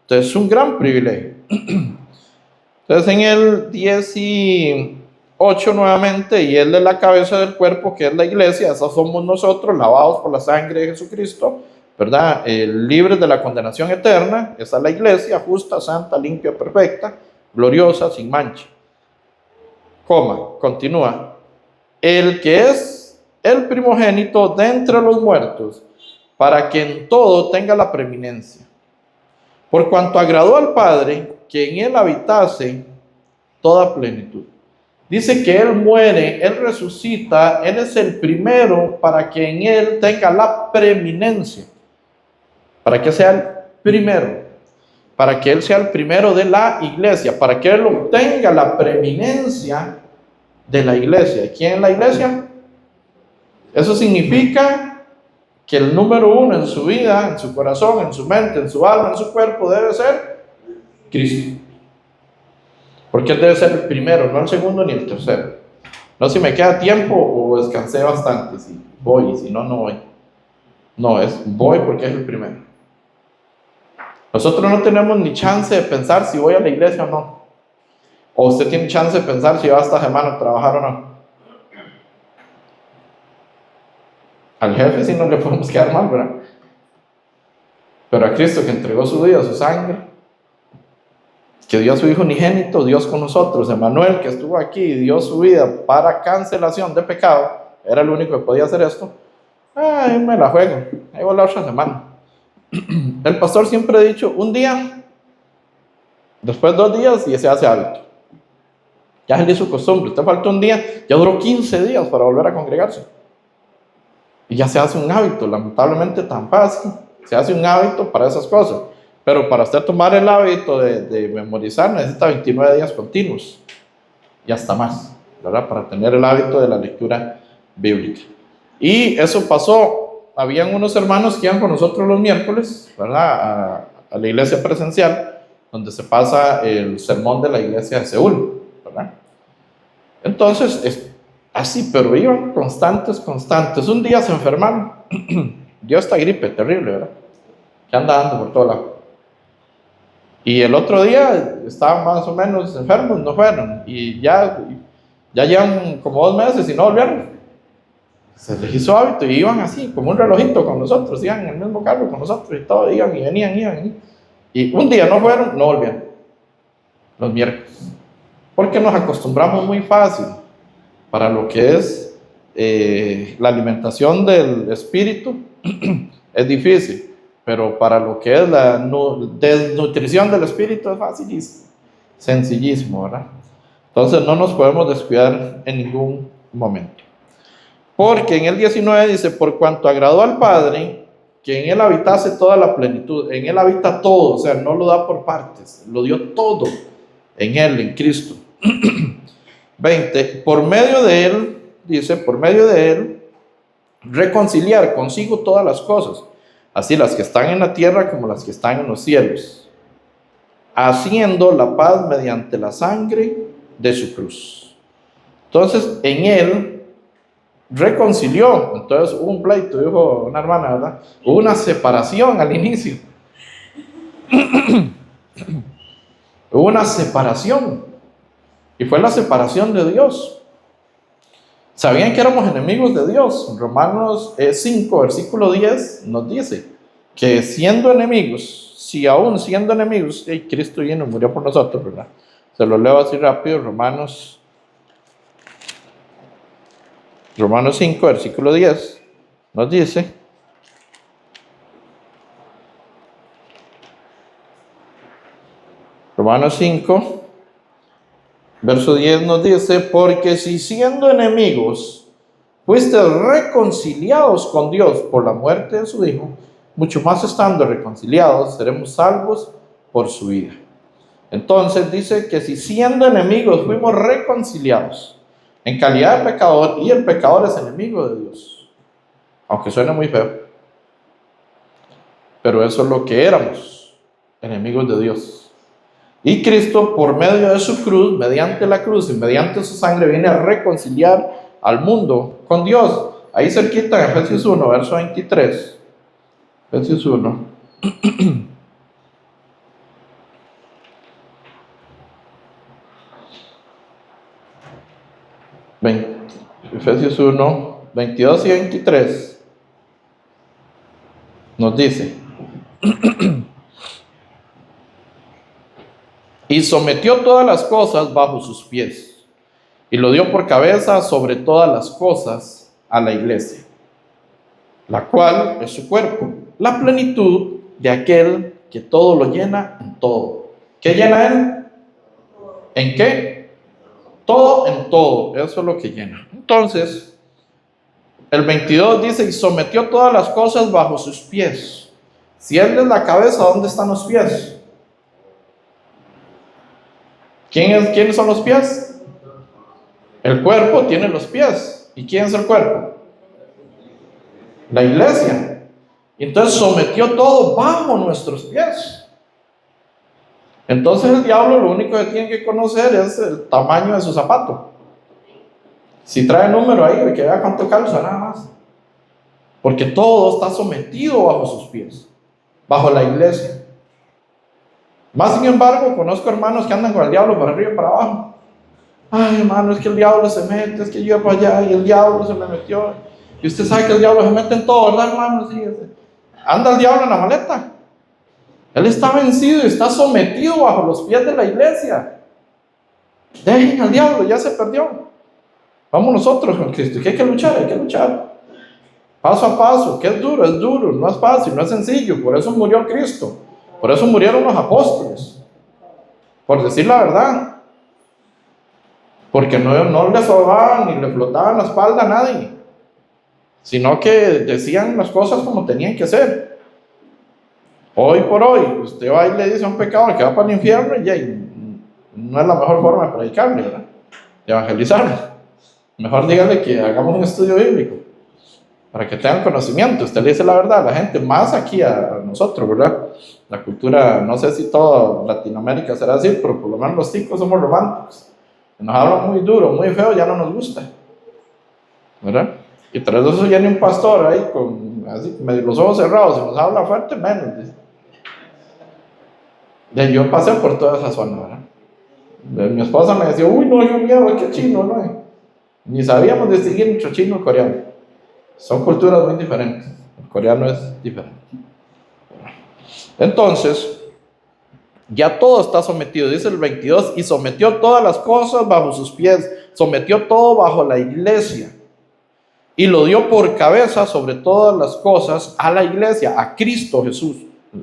Entonces es un gran privilegio. Entonces en el 18 nuevamente, y Él es la cabeza del cuerpo, que es la iglesia. Esos somos nosotros, lavados por la sangre de Jesucristo, ¿verdad? Libres de la condenación eterna. Esa es la iglesia, justa, santa, limpia, perfecta, gloriosa, sin mancha. Continúa. El que es el primogénito de entre los muertos, para que en todo tenga la preeminencia. Por cuanto agradó al Padre que en Él habitase toda plenitud. Dice que Él muere, Él resucita, Él es el primero para que en Él tenga la preeminencia. Para que sea el primero. Para que Él sea el primero de la iglesia. Para que Él obtenga la preeminencia de la iglesia. ¿Quién es la iglesia? Eso significa que el número uno en su vida, en su corazón, en su mente, en su alma, en su cuerpo, debe ser Cristo. Porque Él debe ser el primero, no el segundo ni el tercero. No si me queda tiempo o descansé bastante, si voy, y si no, no voy. No, voy porque es el primero. Nosotros no tenemos ni chance de pensar si voy a la iglesia o no. O usted tiene chance de pensar si va esta semana a trabajar o no. Al jefe sí no le podemos quedar mal, ¿verdad? Pero a Cristo que entregó su vida, su sangre, que dio a su Hijo unigénito, Dios con nosotros, Emmanuel que estuvo aquí y dio su vida para cancelación de pecado, era el único que podía hacer esto. Ay, me la juego, ahí va la otra semana. El pastor siempre ha dicho, un día, después 2 días y se hace hábito. Ya es su costumbre, usted faltó un día, ya duró 15 días para volver a congregarse. Y ya se hace un hábito, lamentablemente tan fácil, se hace un hábito para esas cosas. Pero para usted tomar el hábito de memorizar necesita 29 días continuos y hasta más, ¿verdad? Para tener el hábito de la lectura bíblica. Y eso pasó, habían unos hermanos que iban con nosotros los miércoles, ¿verdad? A la iglesia presencial, donde se pasa el sermón de la iglesia de Seúl, ¿verdad? Entonces, así, pero iban constantes. Un día se enfermaron, dio esta gripe terrible, ¿verdad? Que anda dando por todo lado. Y el otro día estaban más o menos enfermos, no fueron. Y ya llevan como 2 meses y no volvieron. Se les hizo hábito y iban así, como un relojito con nosotros, iban en el mismo carro con nosotros y todo, iban y venían. Y un día no fueron, no volvieron, los miércoles. Porque nos acostumbramos muy fácil para lo que es la alimentación del espíritu, es difícil, pero para lo que es la desnutrición del espíritu es facilísimo, sencillísimo, ¿verdad? Entonces no nos podemos descuidar en ningún momento. Porque en el 19 dice, por cuanto agradó al Padre, que en Él habitase toda la plenitud. En Él habita todo, o sea, no lo da por partes, lo dio todo en Él, en Cristo. 20, por medio de Él, dice, por medio de Él, reconciliar consigo todas las cosas, así las que están en la tierra como las que están en los cielos, haciendo la paz mediante la sangre de su cruz. Entonces, en Él reconcilió. Entonces hubo un pleito, dijo una hermana, ¿verdad? Hubo una separación al inicio. Hubo una separación. Y fue la separación de Dios. ¿Sabían que éramos enemigos de Dios? Romanos 5, versículo 10 nos dice que siendo enemigos, si aún siendo enemigos, Cristo vino y murió por nosotros, ¿verdad? Se lo leo así rápido, Romanos 5, versículo 10, nos dice, Romanos 5, verso 10 nos dice, porque si siendo enemigos fuiste reconciliados con Dios por la muerte de su Hijo, mucho más estando reconciliados seremos salvos por su vida. Entonces dice que si siendo enemigos fuimos reconciliados en calidad de pecador, y el pecador es enemigo de Dios, aunque suene muy feo, pero eso es lo que éramos, enemigos de Dios. Y Cristo, por medio de su cruz, mediante la cruz y mediante su sangre, viene a reconciliar al mundo con Dios. Ahí cerquita en Efesios 1, verso 23. Efesios 1. Efesios 1, 22 y 23 nos dice, y sometió todas las cosas bajo sus pies, y lo dio por cabeza sobre todas las cosas a la iglesia, la cual es su cuerpo, la plenitud de aquel que todo lo llena en todo. ¿Qué llena él? ¿En qué? Todo en todo, eso es lo que llena. Entonces, el 22 dice, y sometió todas las cosas bajo sus pies. Si él es la cabeza, ¿dónde están los pies? ¿Quiénes son los pies? El cuerpo tiene los pies. ¿Y quién es el cuerpo? La iglesia. Entonces sometió todo bajo nuestros pies. Entonces el diablo lo único que tiene que conocer es el tamaño de su zapato. Si trae número ahí, que vea cuánto calza, nada más. Porque todo está sometido bajo sus pies, bajo la iglesia. Más sin embargo, conozco hermanos que andan con el diablo para arriba y para abajo. Ay, hermano, es que el diablo se mete, es que yo para allá y el diablo se me metió. Y usted sabe que el diablo se mete en todo, ¿verdad, hermano? Sí, anda el diablo en la maleta. Él está vencido y está sometido bajo los pies de la iglesia. Dejen al diablo, ya se perdió. Vamos nosotros con Cristo. ¿Qué hay que luchar? Hay que luchar. Paso a paso. ¿Qué es duro? Es duro, no es fácil, no es sencillo. Por eso murió Cristo. Por eso murieron los apóstoles. Por decir la verdad. Porque no le sobaban ni le flotaban la espalda a nadie. Sino que decían las cosas como tenían que ser. Hoy por hoy, usted va y le dice a un pecador que va para el infierno y no es la mejor forma de predicarle, ¿verdad? De evangelizarlo. Mejor dígale que hagamos un estudio bíblico para que tengan conocimiento. Usted le dice la verdad a la gente, más aquí a nosotros, ¿verdad? La cultura, no sé si toda Latinoamérica será así, pero por lo menos los ticos somos románticos. Nos hablan muy duro, muy feo, ya no nos gusta, ¿verdad? Y tras eso viene un pastor ahí con así, medio los ojos cerrados y nos habla fuerte, menos. Yo pasé por toda esa zona, ¿verdad? Mi esposa me decía, uy, no, yo miedo, qué chino, ¿no? Ni sabíamos distinguir entre chino y coreano. Son culturas muy diferentes. El coreano es diferente. Entonces, ya todo está sometido, dice el 22, y sometió todas las cosas bajo sus pies, sometió todo bajo la iglesia, y lo dio por cabeza sobre todas las cosas a la iglesia, a Cristo Jesús,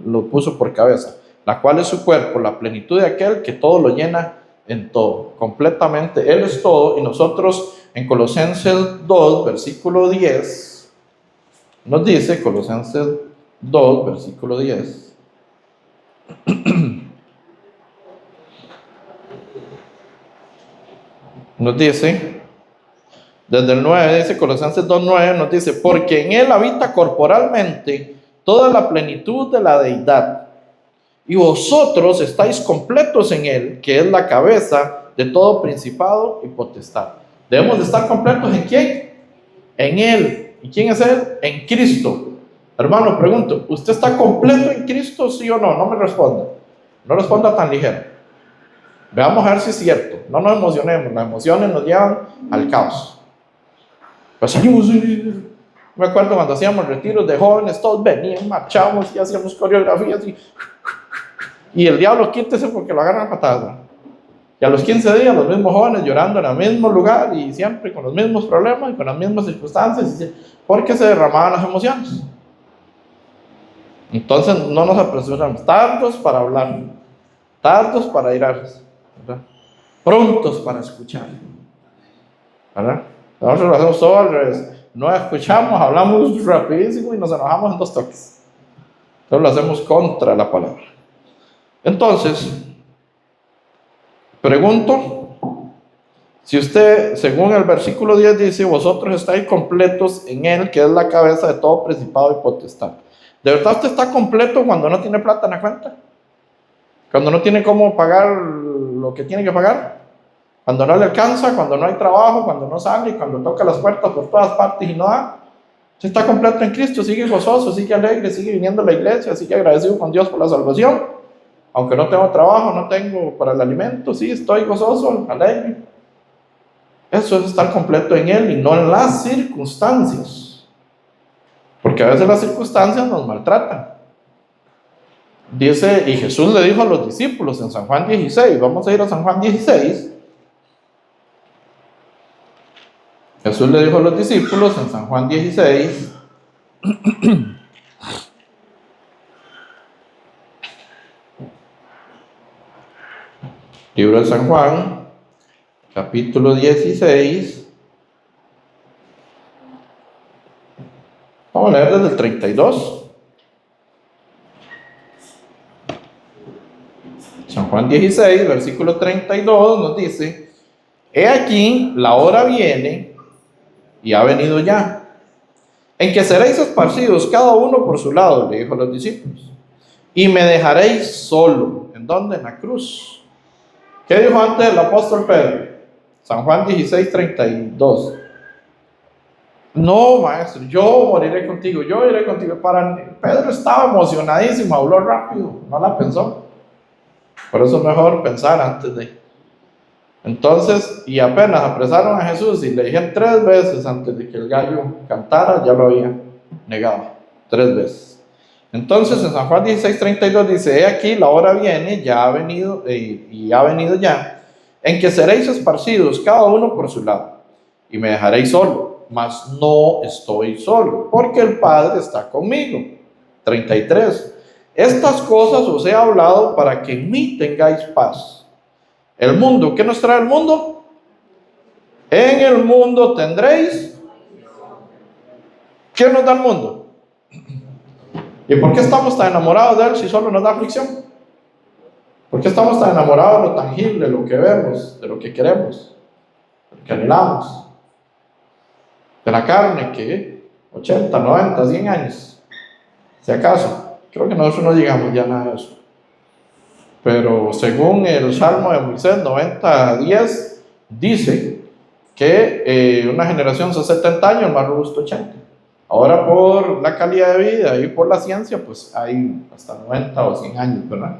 lo puso por cabeza, la cual es su cuerpo, la plenitud de aquel que todo lo llena en todo, completamente, Él es todo, y nosotros en Colosenses 2, versículo 10, nos dice, Colosenses 2, versículo 10, nos dice, desde el 9, dice Colosenses 2:9, nos dice, porque en Él habita corporalmente toda la plenitud de la deidad, y vosotros estáis completos en Él, que es la cabeza de todo principado y potestad. Debemos de estar completos ¿en quién? En Él. ¿Y quién es Él? En Cristo. Hermano, pregunto, ¿usted está completo en Cristo, sí o no? No me responda. No responda tan ligero. Veamos a ver si es cierto. No nos emocionemos. Las emociones nos llevan al caos. Pues salimos. Me acuerdo cuando hacíamos retiros de jóvenes, todos venían, marchábamos y hacíamos coreografías y el diablo quítese porque lo agarran a patadas. Y a los 15 días los mismos jóvenes llorando en el mismo lugar y siempre con los mismos problemas y con las mismas circunstancias porque se derramaban las emociones. Entonces no nos apresuramos, tardos para hablar, tardos para irarnos, ¿verdad? Prontos para escuchar, ¿verdad? Nosotros lo hacemos todo al revés. No escuchamos, hablamos rapidísimo y nos enojamos en 2 toques. Entonces lo hacemos contra la palabra. Entonces, pregunto, si usted, según el versículo 10 dice, vosotros estáis completos en Él, que es la cabeza de todo principado y potestad. ¿De verdad usted está completo cuando no tiene plata en la cuenta? ¿Cuando no tiene cómo pagar lo que tiene que pagar? ¿Cuando no le alcanza? ¿Cuando no hay trabajo? ¿Cuando no sale? ¿Cuando toca las puertas por todas partes y no da? Usted está completo en Cristo, sigue gozoso, sigue alegre, sigue viniendo a la iglesia, sigue agradecido con Dios por la salvación. Aunque no tengo trabajo, no tengo para el alimento, sí, estoy gozoso, alegre. Eso es estar completo en Él y no en las circunstancias. Porque a veces las circunstancias nos maltratan. Dice, y Jesús le dijo a los discípulos en San Juan 16, vamos a ir a San Juan 16. Jesús le dijo a los discípulos en San Juan 16, libro de San Juan, capítulo 16, vamos a leer desde el 32. San Juan 16, versículo 32 nos dice, he aquí, la hora viene, y ha venido ya, en que seréis esparcidos cada uno por su lado, le dijo a los discípulos, y me dejaréis solo. ¿En dónde? En la cruz. ¿Qué dijo antes el apóstol Pedro? San Juan 16, 32. No, maestro, yo moriré contigo, yo iré contigo. Pedro estaba emocionadísimo, habló rápido, no la pensó. Por eso es mejor pensar antes de. Entonces, y apenas apresaron a Jesús y le dijeron 3 veces antes de que el gallo cantara, ya lo había negado 3 veces. Entonces en San Juan 16:32 dice, he aquí la hora viene, ya ha venido y ha venido ya, en que seréis esparcidos cada uno por su lado, y me dejaréis solo, mas no estoy solo, porque el Padre está conmigo. 33, estas cosas os he hablado para que en mí tengáis paz. El mundo, ¿qué nos trae el mundo? En el mundo tendréis. ¿Qué nos da el mundo? ¿Y por qué estamos tan enamorados de Él si solo nos da aflicción? ¿Por qué estamos tan enamorados de lo tangible, de lo que vemos, de lo que queremos, de lo que anhelamos? De la carne que 80, 90, 100 años, si acaso. Creo que nosotros no llegamos ya a nada de eso. Pero según el Salmo de Moisés 90:10, dice que una generación son 70 años, más robusto 80. Ahora por la calidad de vida y por la ciencia, pues hay hasta 90 o 100 años, ¿verdad?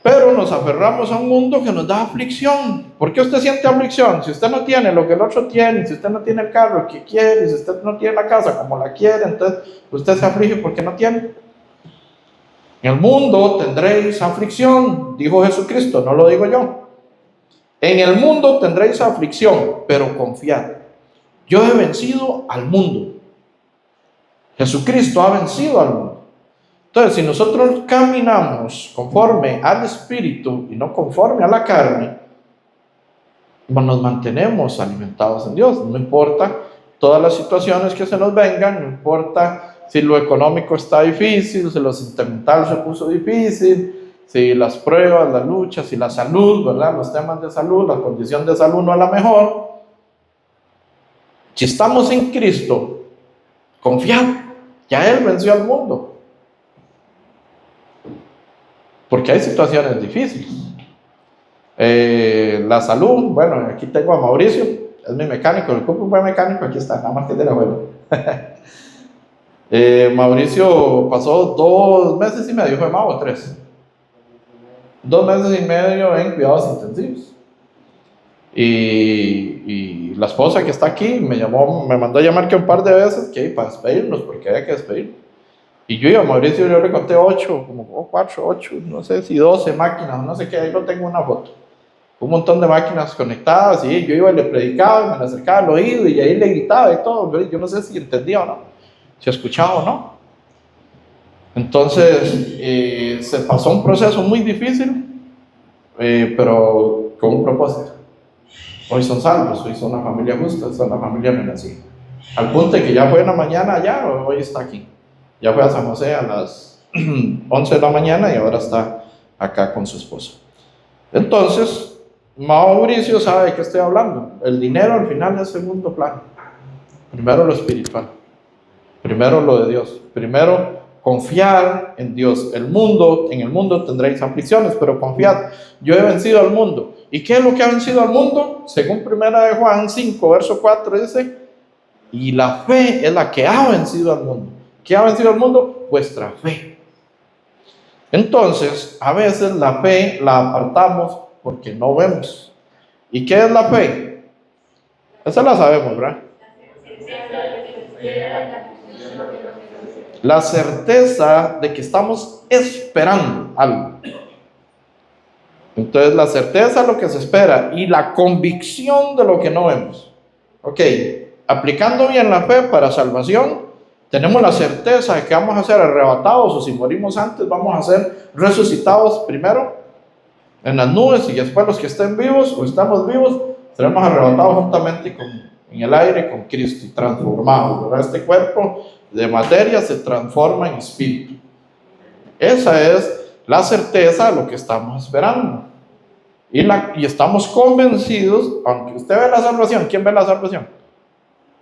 Pero nos aferramos a un mundo que nos da aflicción. ¿Por qué usted siente aflicción? Si usted no tiene lo que el otro tiene, si usted no tiene el carro que quiere, si usted no tiene la casa como la quiere, entonces usted se aflige porque no tiene. En el mundo tendréis aflicción, dijo Jesucristo, no lo digo yo. En el mundo tendréis aflicción, pero confiad. Yo he vencido al mundo. Jesucristo ha vencido al mundo. Entonces, si nosotros caminamos conforme al Espíritu y no conforme a la carne, nos mantenemos alimentados en Dios. No importa todas las situaciones que se nos vengan, no importa si lo económico está difícil, si lo sentimental se puso difícil, si las pruebas, las luchas, si la salud, ¿verdad? Los temas de salud, la condición de salud no es la mejor. Si estamos en Cristo, confiad, ya Él venció al mundo. Porque hay situaciones difíciles. La salud, bueno, aquí tengo a Mauricio, es mi mecánico, el cupo fue mecánico, aquí está, nada más que de la abuela. Mauricio pasó 2 meses y medio, fue más o 3. 2 meses y medio en cuidados intensivos. Y la esposa que está aquí me mandó a llamar que un par de veces que para despedirnos, porque había que despedirnos. Y yo iba a Mauricio, yo le conté 8, como 4, 8, no sé si 12 máquinas, no sé qué, ahí lo tengo una foto. Un montón de máquinas conectadas, y yo iba y le predicaba, y me le acercaba al oído, y ahí le gritaba y todo. Yo no sé si entendía o no, si escuchaba o no. Entonces, se pasó un proceso muy difícil, pero con un propósito. Hoy son salvos, hoy son una familia justa, son una familia bendecida. Al punto de que ya fue en la mañana allá, hoy está aquí. Ya fue a San José a las 11 de la mañana y ahora está acá con su esposa. Entonces, Mauricio sabe de qué estoy hablando. El dinero al final es segundo plano. Primero lo espiritual. Primero lo de Dios. Primero confiar en Dios. En el mundo tendréis aflicciones, pero confiad. Yo he vencido al mundo. ¿Y qué es lo que ha vencido al mundo? Según 1 de Juan 5, verso 4 dice, y la fe es la que ha vencido al mundo. ¿Qué ha vencido al mundo? Vuestra fe. Entonces, a veces la fe la apartamos porque no vemos. ¿Y qué es la fe? Esa la sabemos, ¿verdad? La certeza de que estamos esperando algo. Entonces, la certeza es lo que se espera y la convicción de lo que no vemos. Ok, aplicando bien la fe para salvación, tenemos la certeza de que vamos a ser arrebatados, o si morimos antes, vamos a ser resucitados primero en las nubes, y después los que estén vivos o estamos vivos, seremos arrebatados juntamente en el aire con Cristo y transformados, ¿verdad? Este cuerpo de materia se transforma en espíritu. Esa es la certeza de lo que estamos esperando. Y estamos convencidos, aunque usted ve la salvación, ¿quién ve la salvación?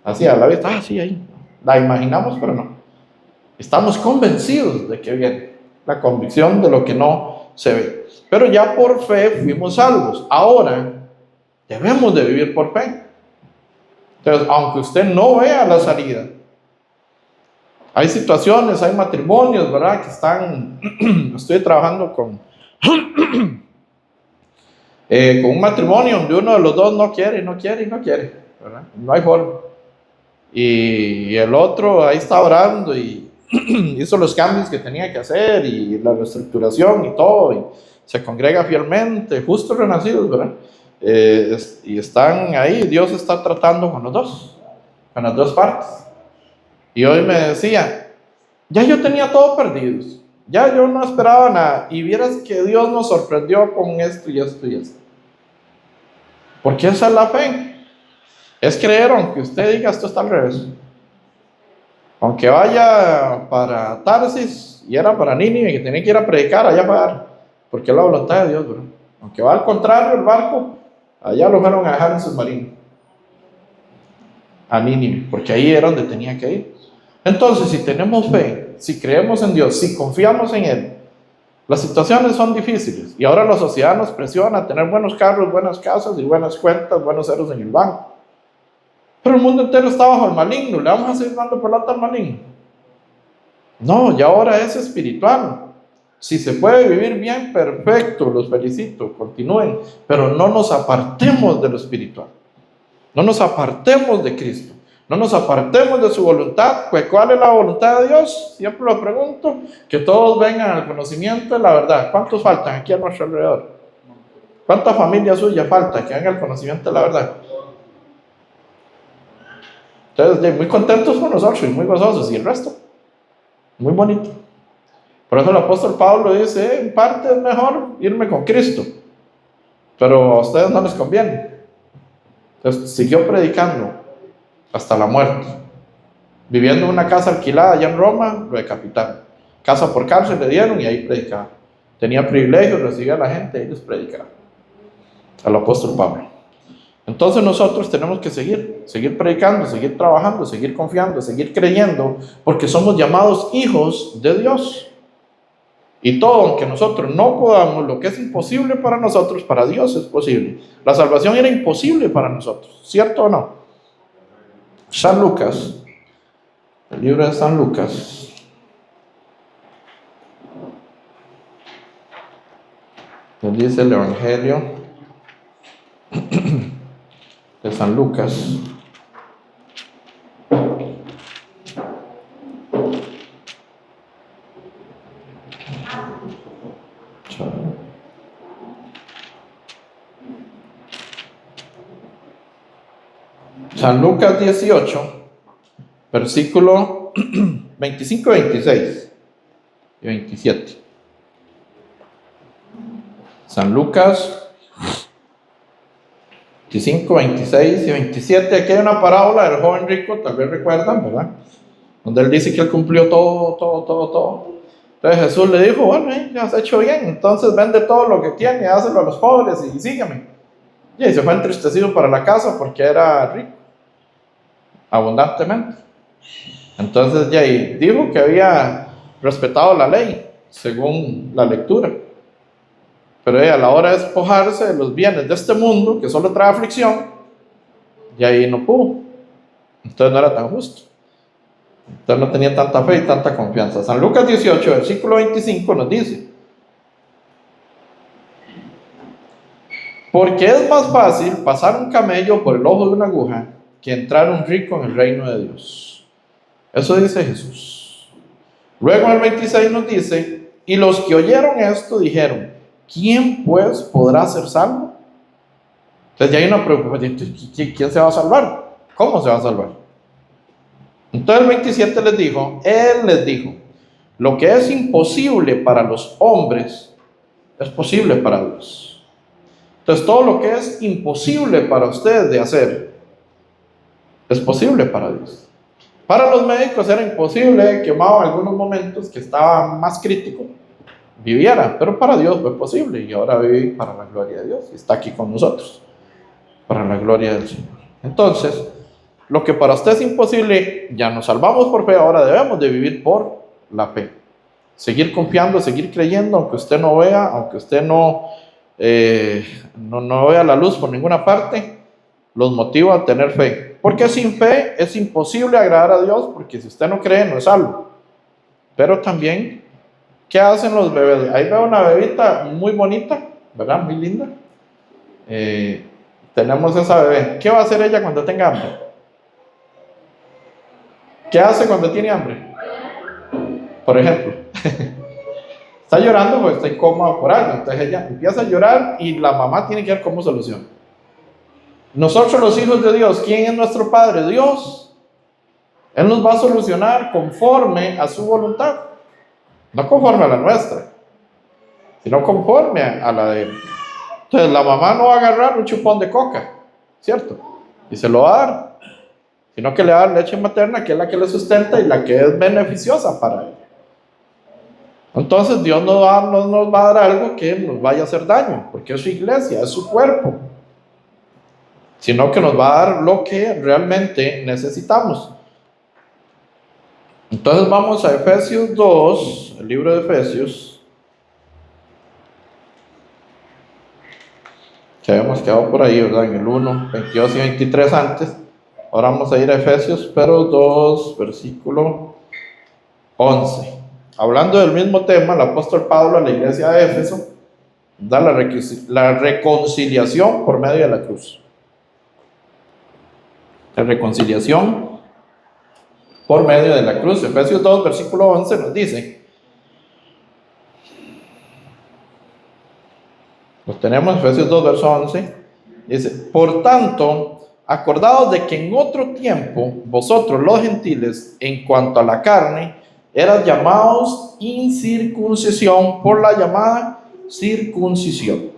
Así a la vista, sí, ahí. La imaginamos, pero no. Estamos convencidos de que viene. La convicción de lo que no se ve. Pero ya por fe fuimos salvos. Ahora debemos de vivir por fe. Entonces, aunque usted no vea la salida, hay situaciones, hay matrimonios, ¿verdad? Que están, estoy trabajando con un matrimonio donde uno de los dos no quiere, ¿verdad? No hay forma. Y el otro ahí está orando y hizo los cambios que tenía que hacer y la reestructuración y todo, y se congrega fielmente, justos renacidos, ¿verdad? Y están ahí, Dios está tratando con las dos partes. Y hoy me decía, ya yo tenía todo perdido, ya yo no esperaba nada, y vieras que Dios nos sorprendió con esto y esto y esto. Porque esa es la fe. Es creer aunque usted diga esto está al revés. Aunque vaya para Tarsis y era para Nínive, que tenía que ir a predicar allá para, porque es la voluntad de Dios, ¿verdad? Aunque va al contrario el barco, allá lo fueron a dejar en submarino a Nínive, porque ahí era donde tenía que ir. Entonces, si tenemos fe, si creemos en Dios, si confiamos en Él, las situaciones son difíciles y ahora la sociedad nos presiona a tener buenos carros, buenas casas y buenas cuentas, buenos ceros en el banco. Pero el mundo entero está bajo el maligno. ¿Le vamos a seguir dando pelota al maligno? No, ya ahora es espiritual. Si se puede vivir bien, perfecto, los felicito, continúen, pero no nos apartemos de lo espiritual, no nos apartemos de Cristo, no nos apartemos de su voluntad. Pues ¿cuál es la voluntad de Dios? Siempre lo pregunto, que todos vengan al conocimiento de la verdad. ¿Cuántos faltan aquí a nuestro alrededor? ¿Cuánta familia suya falta que venga al conocimiento de la verdad? Entonces, muy contentos con nosotros y muy gozosos, y el resto, muy bonito. Por eso el apóstol Pablo dice, en parte es mejor irme con Cristo, pero a ustedes no les conviene. Entonces siguió predicando hasta la muerte, viviendo en una casa alquilada allá en Roma. Lo decapitaron, casa por cárcel le dieron y ahí predicaba. Tenía privilegios, recibía a la gente y les predicaba, al apóstol Pablo. Entonces nosotros tenemos que seguir predicando, seguir trabajando, seguir confiando, seguir creyendo, porque somos llamados hijos de Dios. Y todo, aunque nosotros no podamos, lo que es imposible para nosotros, para Dios es posible. La salvación era imposible para nosotros, ¿cierto o no? San Lucas, el libro de San Lucas. Nos dice el Evangelio de San Lucas. San Lucas 18, versículo 25, 26 y 27. San Lucas 25, 26 y 27. Aquí hay una parábola del joven rico, tal vez recuerdan, ¿verdad? Donde él dice que él cumplió todo. Entonces Jesús le dijo, bueno, ya has hecho bien, entonces vende todo lo que tiene, hazlo a los pobres y sígueme. Y se fue entristecido para la casa porque era rico, abundantemente. Entonces ya dijo que había respetado la ley, según la lectura. Pero a la hora de despojarse de los bienes de este mundo, que solo trae aflicción, y ahí no pudo. Entonces no era tan justo. Entonces no tenía tanta fe y tanta confianza. San Lucas 18, versículo 25 nos dice: porque es más fácil pasar un camello por el ojo de una aguja que entrar un rico en el reino de Dios. Eso dice Jesús. Luego en el 26 nos dice: y los que oyeron esto dijeron, ¿quién pues podrá ser salvo? Entonces ya hay una preocupación, ¿quién se va a salvar? ¿Cómo se va a salvar? Entonces el 27 Él les dijo, lo que es imposible para los hombres es posible para Dios. Entonces todo lo que es imposible para ustedes de hacer es posible para Dios. Para los médicos era imposible, quemaba algunos momentos que estaba más crítico, viviera, pero para Dios fue posible y ahora vive para la gloria de Dios y está aquí con nosotros para la gloria del Señor. Entonces, lo que para usted es imposible, ya nos salvamos por fe, ahora debemos de vivir por la fe, seguir confiando, seguir creyendo, aunque usted no vea, aunque usted no vea la luz por ninguna parte, los motiva a tener fe, porque sin fe es imposible agradar a Dios, porque si usted no cree no es salvo. Pero también, ¿qué hacen los bebés? Ahí veo una bebita muy bonita, ¿verdad? Muy linda. Tenemos esa bebé. ¿Qué va a hacer ella cuando tenga hambre? ¿Qué hace cuando tiene hambre? Por ejemplo, está llorando porque está incómoda por algo. Entonces ella empieza a llorar y la mamá tiene que ver cómo soluciona. Nosotros los hijos de Dios, ¿quién es nuestro Padre? Dios. Él nos va a solucionar conforme a su voluntad. No conforme a la nuestra, sino conforme a la de Él. Entonces la mamá no va a agarrar un chupón de coca, ¿cierto? Y se lo va a dar, sino que le va a dar leche materna, que es la que le sustenta y la que es beneficiosa para él. Entonces Dios no nos va a dar algo que nos vaya a hacer daño, porque es su iglesia, es su cuerpo, sino que nos va a dar lo que realmente necesitamos. Entonces vamos a Efesios 2, el libro de Efesios, que habíamos quedado por ahí, ¿verdad? En el 1, 22 y 23 antes. Ahora vamos a ir a Efesios, pero 2, versículo 11. hablando del mismo tema, el apóstol Pablo a la iglesia de Éfeso da la reconciliación por medio de la cruz. La reconciliación por medio de la cruz. Efesios 2, versículo 11 nos dice, los tenemos, Efesios 2, verso 11, dice, por tanto, acordaos de que en otro tiempo, vosotros los gentiles, en cuanto a la carne, eran llamados incircuncisión por la llamada circuncisión,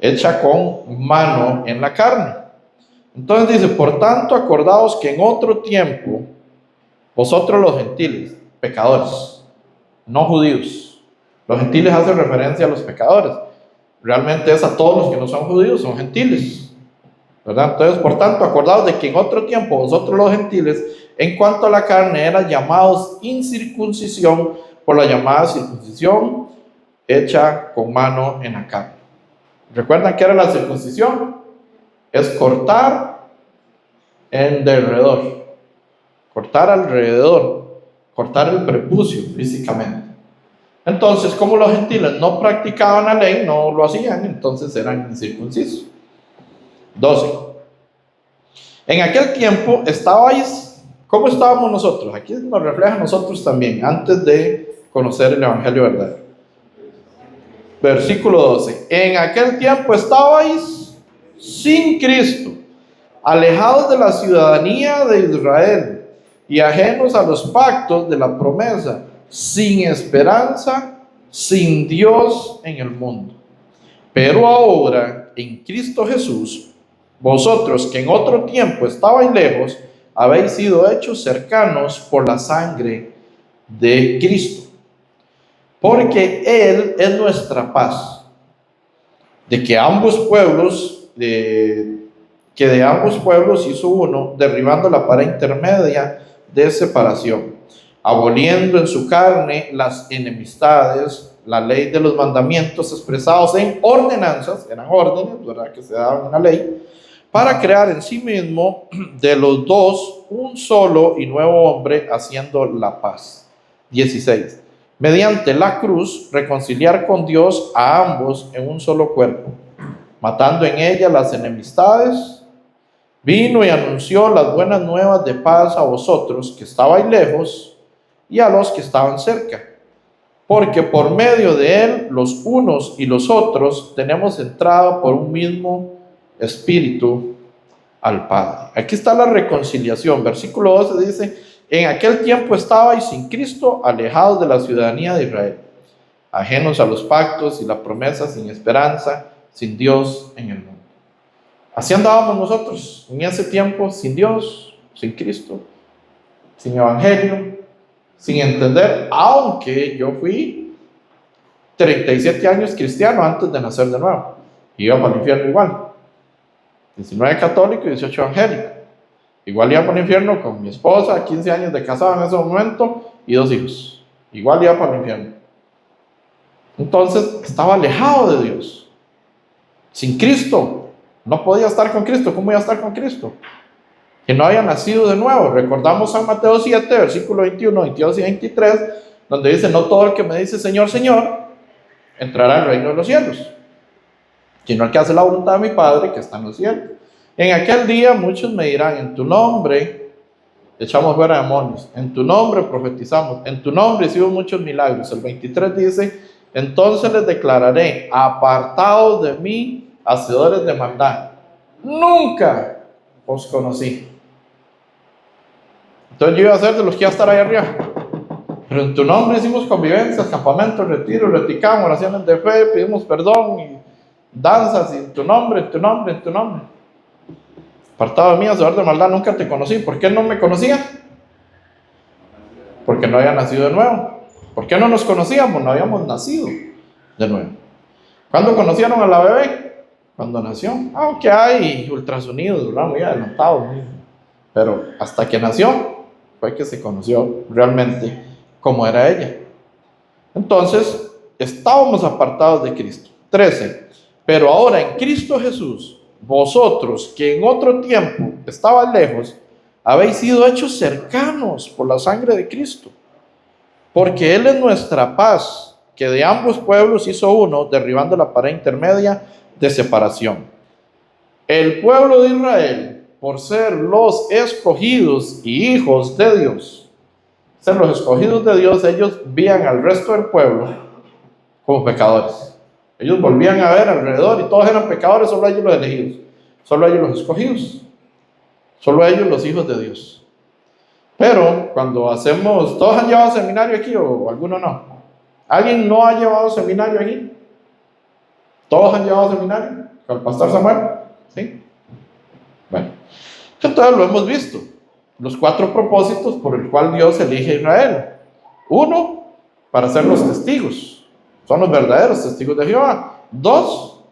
hecha con mano en la carne. Entonces dice, por tanto, acordaos que en otro tiempo, vosotros los gentiles, pecadores, no judíos. Los gentiles hacen referencia a los pecadores. Realmente es a todos los que no son judíos, son gentiles, ¿verdad? Entonces, por tanto, acordaos de que en otro tiempo, vosotros los gentiles, en cuanto a la carne, eran llamados incircuncisión por la llamada circuncisión hecha con mano en la carne. ¿Recuerdan qué era la circuncisión? Es cortar en derredor, cortar alrededor, cortar el prepucio físicamente. Entonces, como los gentiles no practicaban la ley, no lo hacían, entonces eran incircuncisos. 12. En aquel tiempo estabais, ¿cómo estábamos nosotros? Aquí nos refleja a nosotros también, antes de conocer el Evangelio verdadero. Versículo 12. En aquel tiempo estabais sin Cristo, alejados de la ciudadanía de Israel y ajenos a los pactos de la promesa, sin esperanza, sin Dios en el mundo. Pero ahora, en Cristo Jesús, vosotros que en otro tiempo estabais lejos, habéis sido hechos cercanos por la sangre de Cristo. Porque Él es nuestra paz, de que ambos pueblos, que de ambos pueblos hizo uno, derribando la pared intermedia de separación, aboliendo en su carne las enemistades, la ley de los mandamientos expresados en ordenanzas, eran órdenes, ¿verdad?, que se daban en la ley, para crear en sí mismo de los dos un solo y nuevo hombre, haciendo la paz. 16. Mediante la cruz, reconciliar con Dios a ambos en un solo cuerpo, matando en ella las enemistades. Vino y anunció las buenas nuevas de paz a vosotros que estabais lejos y a los que estaban cerca, porque por medio de él los unos y los otros tenemos entrada por un mismo espíritu al Padre. Aquí está la reconciliación. Versículo 12 dice, en aquel tiempo estabais sin Cristo, alejados de la ciudadanía de Israel, ajenos a los pactos y la promesa, sin esperanza, sin Dios en el mundo. Así andábamos nosotros en ese tiempo, sin Dios, sin Cristo, sin Evangelio, sin entender, aunque yo fui 37 años cristiano antes de nacer de nuevo. Iba para el infierno igual. 19 católico y 18 evangélico. Igual iba para el infierno con mi esposa, 15 años de casado en ese momento y 2 hijos. Igual iba para el infierno. Entonces estaba alejado de Dios. Sin Cristo. No podía estar con Cristo. ¿Cómo iba a estar con Cristo? Que no había nacido de nuevo. Recordamos San Mateo 7, versículo 21, 22 y 23, donde dice, no todo el que me dice Señor, Señor, entrará al reino de los cielos, sino el que hace la voluntad de mi Padre que está en los cielos. En aquel día muchos me dirán, en tu nombre echamos fuera demonios, en tu nombre profetizamos, en tu nombre hicimos muchos milagros. El 23 dice, entonces les declararé, apartados de mí, hacedores de maldad, nunca os conocí. Entonces yo iba a ser de los que iba a estar ahí arriba. Pero en tu nombre hicimos convivencias, campamentos, retiros, reticamos, oraciones de fe, pedimos perdón y danzas, y en tu nombre, en tu nombre, en tu nombre. Apartado de mí, hacedor de maldad, nunca te conocí. ¿Por qué no me conocía? Porque no había nacido de nuevo. ¿Por qué no nos conocíamos? No habíamos nacido de nuevo. ¿Cuándo conocieron a la bebé? Cuando nació. Aunque hay ultrasonidos, ¿verdad? Muy adelantados. Pero hasta que nació fue que se conoció realmente cómo era ella. Entonces, estábamos apartados de Cristo. 13. Pero ahora en Cristo Jesús, vosotros que en otro tiempo estabais lejos, habéis sido hechos cercanos por la sangre de Cristo. porque Él es nuestra paz, que de ambos pueblos hizo uno, derribando la pared intermedia de separación. El pueblo de Israel, por ser los escogidos y hijos de Dios, ser los escogidos de Dios, ellos veían al resto del pueblo como pecadores. Ellos volvían a ver alrededor y todos eran pecadores, solo ellos los elegidos, solo ellos los escogidos, solo ellos los hijos de Dios. Pero cuando hacemos, ¿todos han llevado seminario aquí o alguno no? ¿Alguien no ha llevado seminario aquí? ¿Todos han llevado seminario? ¿Con el pastor Samuel? ¿Sí? Bueno, entonces lo hemos visto. Los 4 propósitos por el cual Dios elige a Israel. 1, para ser los testigos. Son los verdaderos testigos de Jehová. 2,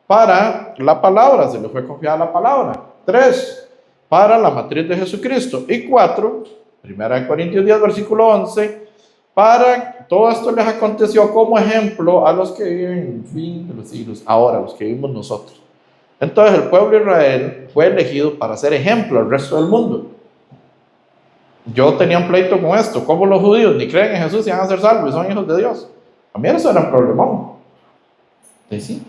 para la palabra. Se le fue confiada la palabra. 3, para la matriz de Jesucristo. Y 4, 1 Corintios 10, versículo 11, para todo esto les aconteció como ejemplo a los que viven en el fin de los siglos, ahora los que vivimos nosotros. Entonces el pueblo de Israel fue elegido para ser ejemplo al resto del mundo. Yo tenía un pleito con esto, como los judíos ni creen en Jesús y van a ser salvos y son hijos de Dios. A mí eso era un problemón. ¿Sí?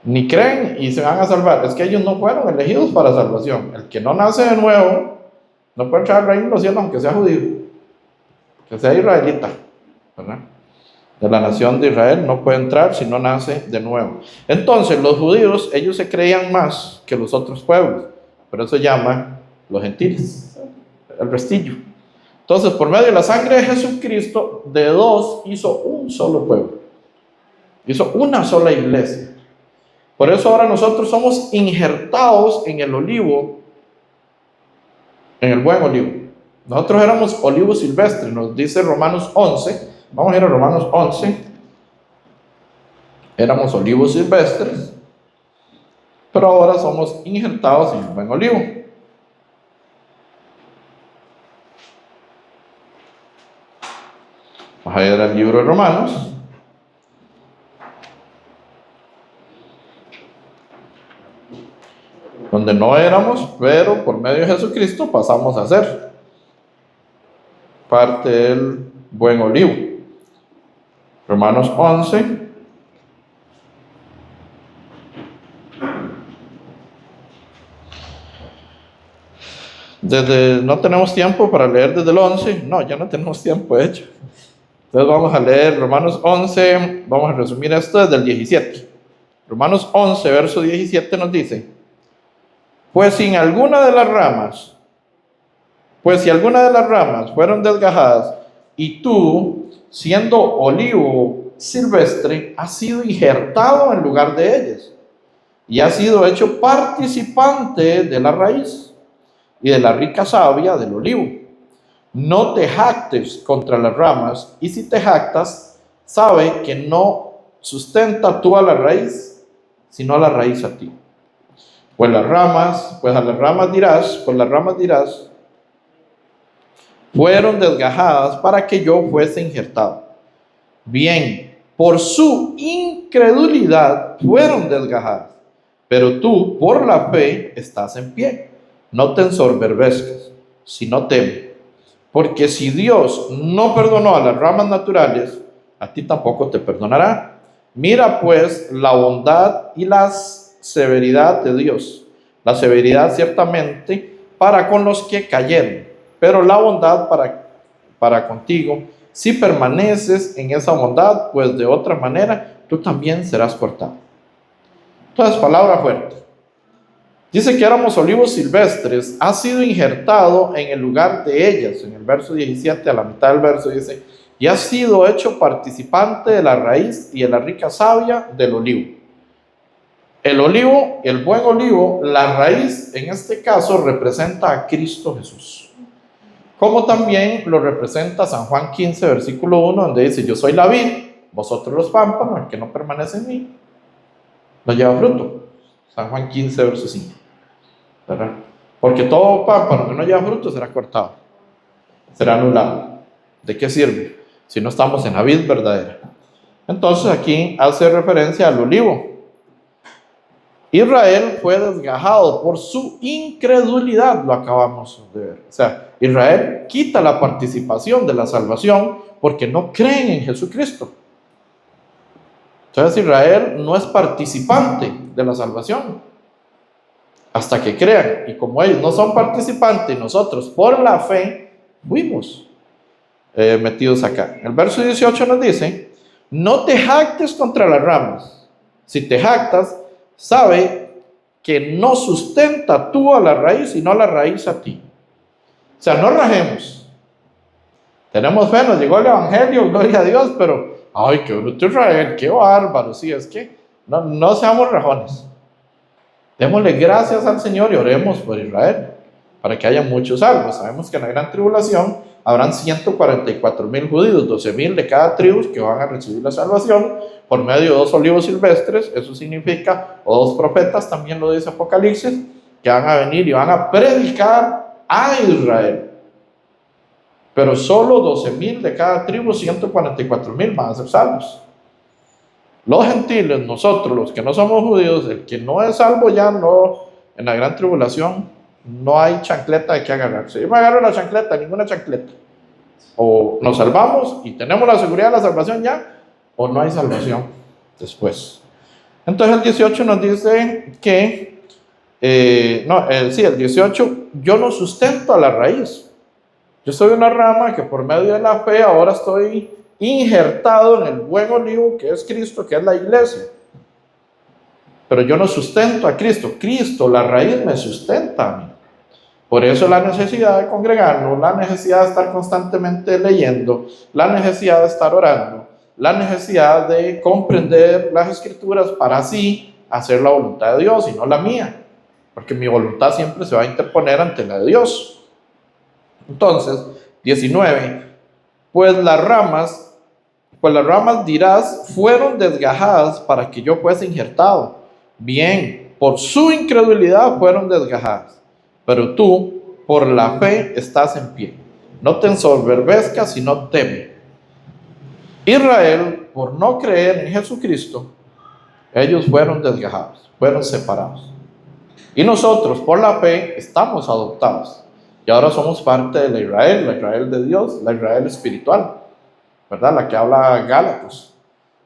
Ni creen y se van a salvar. Es que ellos no fueron elegidos para salvación. El que no nace de nuevo no puede entrar al reino de los cielos aunque sea judío, que sea israelita, ¿verdad? De la nación de Israel no puede entrar si no nace de nuevo. Entonces los judíos, ellos se creían más que los otros pueblos, por eso se llaman los gentiles, el restillo. Entonces por medio de la sangre de Jesucristo, de 2 hizo un solo pueblo, hizo una sola iglesia. Por eso ahora nosotros somos injertados en el olivo, en el buen olivo. Nosotros éramos olivos silvestres, nos dice Romanos 11. Vamos a ir a Romanos 11. Éramos olivos silvestres, pero ahora somos injertados en el buen olivo. Vamos a ir al libro de Romanos. Donde no éramos, pero por medio de Jesucristo pasamos a ser parte del buen olivo. Romanos 11. No tenemos tiempo para leer desde el 11. No, ya no tenemos tiempo, de hecho. Entonces vamos a leer Romanos 11. Vamos a resumir esto desde el 17. Romanos 11, verso 17 nos dice: Pues si alguna de las ramas fueron desgajadas, y tú, siendo olivo silvestre, has sido injertado en lugar de ellas, y has sido hecho participante de la raíz y de la rica savia del olivo. No te jactes contra las ramas, y si te jactas, sabe que no sustenta tú a la raíz, sino a la raíz a ti. Pues a las ramas dirás, fueron desgajadas para que yo fuese injertado. Bien, por su incredulidad fueron desgajadas, pero tú por la fe estás en pie. No te ensoberbezcas, sino teme, porque si Dios no perdonó a las ramas naturales, a ti tampoco te perdonará. Mira pues la bondad y la severidad de Dios. La severidad ciertamente para con los que cayeron, pero la bondad para contigo, si permaneces en esa bondad, pues de otra manera tú también serás cortado. Entonces, palabra fuerte. Dice que éramos olivos silvestres, ha sido injertado en el lugar de ellas. En el verso 17, a la mitad del verso dice: y ha sido hecho participante de la raíz y de la rica savia del olivo. El olivo, el buen olivo, la raíz en este caso representa a Cristo Jesús, como también lo representa San Juan 15, versículo 1, donde dice: yo soy la vid, vosotros los pámpanos, el que no permanece en mí no lleva fruto. San Juan 15, verso 5, ¿verdad? Porque todo pámpano que no lleva fruto será cortado, será anulado. ¿De qué sirve si no estamos en la vid verdadera? Entonces aquí hace referencia al olivo. Israel fue desgajado por su incredulidad, lo acabamos de ver. O sea, Israel quita la participación de la salvación porque no creen en Jesucristo. Entonces Israel no es participante de la salvación hasta que crean. Y como ellos no son participantes, nosotros por la fe fuimos metidos acá. El verso 18 nos dice: no te jactes contra las ramas. Si te jactas, sabe que no sustenta tú a la raíz, sino la raíz a ti. O sea, no rajemos. Tenemos fe, nos llegó el evangelio, gloria a Dios, pero ay, qué bruto Israel, qué bárbaro. Sí, es que no seamos rajones. Démosle gracias al Señor y oremos por Israel para que haya muchos salvos. Sabemos que en la gran tribulación habrán 144,000 judíos, 12,000 de cada tribu que van a recibir la salvación por medio de 2 olivos silvestres. Eso significa, o 2 profetas, también lo dice Apocalipsis, que van a venir y van a predicar a Israel. Pero solo 12,000 de cada tribu, 144,000 van a ser salvos. Los gentiles, nosotros, los que no somos judíos, el que no es salvo ya no, en la gran tribulación, no hay chancleta de que agarrarse. Yo me agarro la chancleta, ninguna chancleta. O nos salvamos y tenemos la seguridad de la salvación ya, o no hay salvación después. Entonces el 18 nos dice que, el 18, yo no sustento a la raíz. Yo soy una rama que por medio de la fe ahora estoy injertado en el buen olivo que es Cristo, que es la iglesia. Pero yo no sustento a Cristo. Cristo, la raíz, me sustenta a mí. Por eso la necesidad de congregarnos, la necesidad de estar constantemente leyendo, la necesidad de estar orando, la necesidad de comprender las escrituras para así hacer la voluntad de Dios y no la mía. Porque mi voluntad siempre se va a interponer ante la de Dios. Entonces, 19, pues las ramas dirás, fueron desgajadas para que yo fuese injertado. Bien, por su incredulidad fueron desgajadas, pero tú, por la fe, estás en pie. No te ensoberbezcas, sino teme. Israel, por no creer en Jesucristo, ellos fueron desgajados, fueron separados. Y nosotros, por la fe, estamos adoptados. Y ahora somos parte de la Israel de Dios, la Israel espiritual, ¿verdad? La que habla Gálatas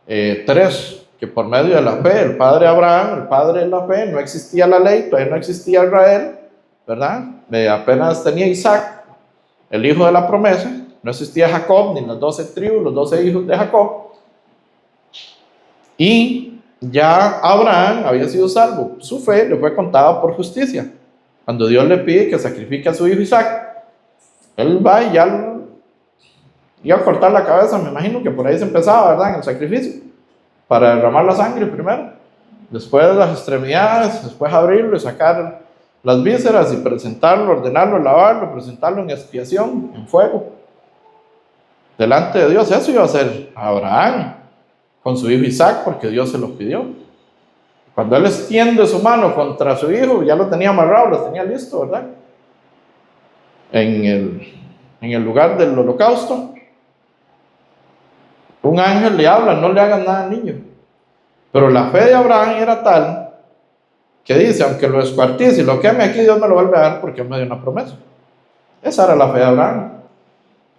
3, que por medio de la fe, el padre Abraham, el padre de la fe, no existía la ley, todavía no existía Israel, ¿verdad? Apenas tenía Isaac, el hijo de la promesa, no existía Jacob, ni las 12 tribus, los 12 hijos de Jacob, y ya Abraham había sido salvo. Su fe le fue contada por justicia. Cuando Dios le pide que sacrifique a su hijo Isaac, él va y ya iba a cortar la cabeza, me imagino que por ahí se empezaba, ¿verdad? En el sacrificio, para derramar la sangre primero, después las extremidades, después abrirlo y sacar las vísceras y presentarlo, ordenarlo, lavarlo, presentarlo en expiación, en fuego, delante de Dios. Eso iba a hacer Abraham con su hijo Isaac, porque Dios se lo pidió. Cuando él extiende su mano contra su hijo, ya lo tenía amarrado, lo tenía listo, ¿verdad? En el lugar del holocausto, un ángel le habla, no le hagan nada al niño. Pero la fe de Abraham era tal que dice, aunque lo descuartice y lo queme aquí, Dios me lo vuelve a dar porque él me dio una promesa. Esa era la fe de Abraham.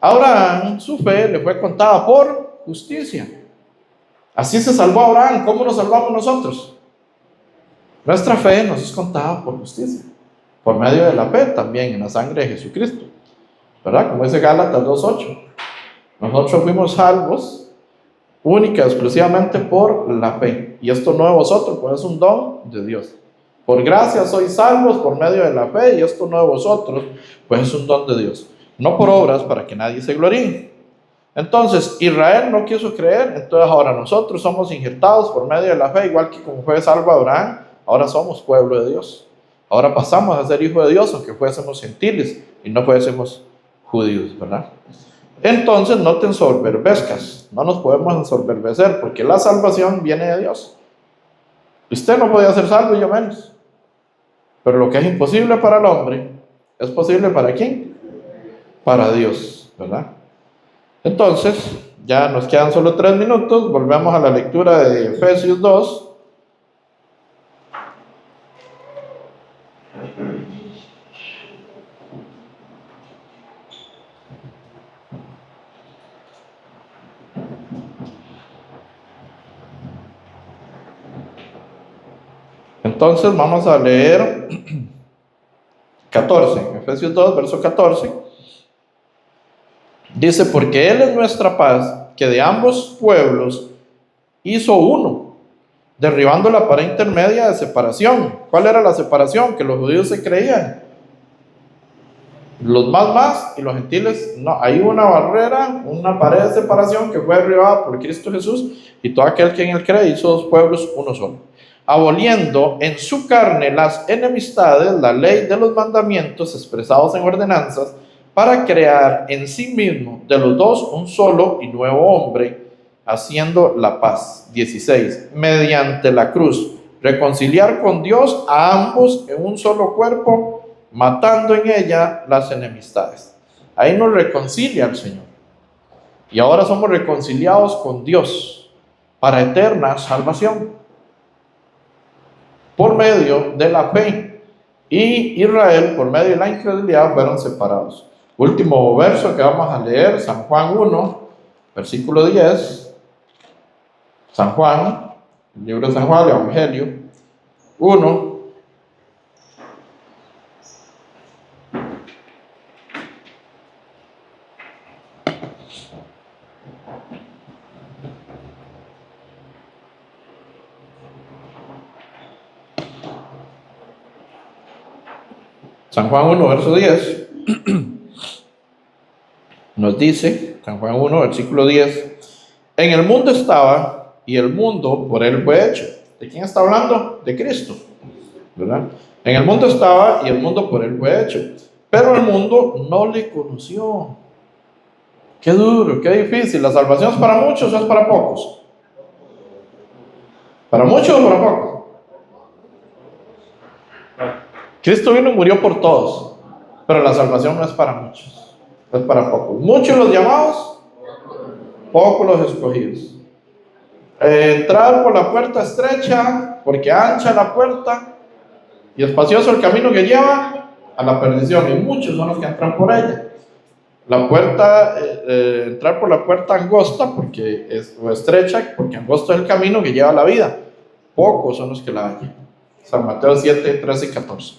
Abraham, su fe le fue contada por justicia. Así se salvó Abraham. ¿Cómo nos salvamos nosotros? Nuestra fe nos es contada por justicia, por medio de la fe también en la sangre de Jesucristo, ¿verdad? Como dice Gálatas 2:8. Nosotros fuimos salvos única y exclusivamente por la fe. Y esto no de vosotros, pues es un don de Dios. Por gracia sois salvos por medio de la fe, y esto no de vosotros, pues es un don de Dios. No por obras para que nadie se gloríe. Entonces, Israel no quiso creer, entonces ahora nosotros somos injertados por medio de la fe, igual que como fue salvo Abraham, ahora somos pueblo de Dios. Ahora pasamos a ser hijos de Dios, aunque fuésemos gentiles y no fuésemos judíos, ¿verdad? Entonces no te ensoberbezcas, no nos podemos ensoberbecer, porque la salvación viene de Dios. Usted no podía ser salvo y yo menos. Pero lo que es imposible para el hombre, ¿es posible para quién? Para Dios, ¿verdad? Entonces, ya nos quedan solo 3 minutos, volvemos a la lectura de Efesios 2. Entonces vamos a leer 14, Efesios 2, verso 14. Dice, porque Él es nuestra paz, que de ambos pueblos hizo uno, derribando la pared intermedia de separación. ¿Cuál era la separación? Que los judíos se creían los más y los gentiles no. Hay una barrera, una pared de separación que fue derribada por Cristo Jesús, y todo aquel que en él cree hizo dos pueblos uno solo, aboliendo en su carne las enemistades, la ley de los mandamientos expresados en ordenanzas, para crear en sí mismo de los dos un solo y nuevo hombre, haciendo la paz. 16. Mediante la cruz, reconciliar con Dios a ambos en un solo cuerpo, matando en ella las enemistades. Ahí nos reconcilia el Señor. Y ahora somos reconciliados con Dios para eterna salvación, por medio de la fe. Y Israel, por medio de la incredulidad, fueron separados. Último verso que vamos a leer, San Juan 1, versículo 10. San Juan, el libro de San Juan, el Evangelio 1. San Juan 1, verso 10, nos dice, San Juan 1, versículo 10, en el mundo estaba, y el mundo por él fue hecho. ¿De quién está hablando? De Cristo, ¿verdad? En el mundo estaba, y el mundo por él fue hecho, pero el mundo no le conoció. Qué duro, qué difícil. ¿La salvación es para muchos o es para pocos? ¿Para muchos o para pocos? Cristo vino y murió por todos, pero la salvación no es para muchos, es para pocos. Muchos los llamados, pocos los escogidos. Entrar por la puerta estrecha, porque ancha la puerta y espacioso el camino que lleva a la perdición, y muchos son los que entran por ella. La puerta, entrar por la puerta angosta, porque es, o estrecha, porque angosto es el camino que lleva a la vida. Pocos son los que la hallan. San Mateo 7, 13 y 14.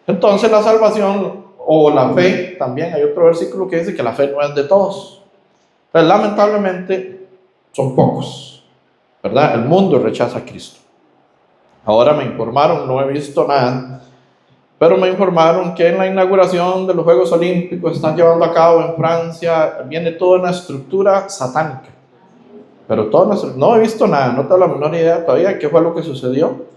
Entonces la salvación o la fe, también hay otro versículo que dice que la fe no es de todos. Pero lamentablemente son pocos, ¿verdad? El mundo rechaza a Cristo. Ahora me informaron, no he visto nada, pero me informaron que en la inauguración de los Juegos Olímpicos están llevando a cabo en Francia, viene toda una estructura satánica. Pero no he visto nada, no tengo la menor idea todavía de qué fue lo que sucedió.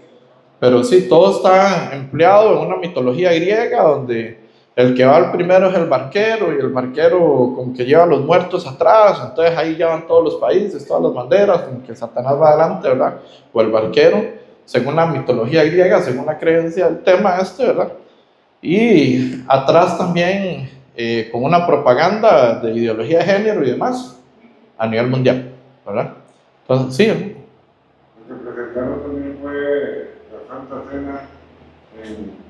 Pero sí, todo está empleado en una mitología griega donde el que va al primero es el barquero, y el barquero como que lleva a los muertos atrás, entonces ahí llevan todos los países, todas las banderas, como que Satanás va adelante, ¿verdad? O el barquero, según la mitología griega, según la creencia del tema ¿verdad? Y atrás también con una propaganda de ideología de género y demás a nivel mundial, ¿verdad? Entonces, sí. Lo que presentaron también fue la Santa Cena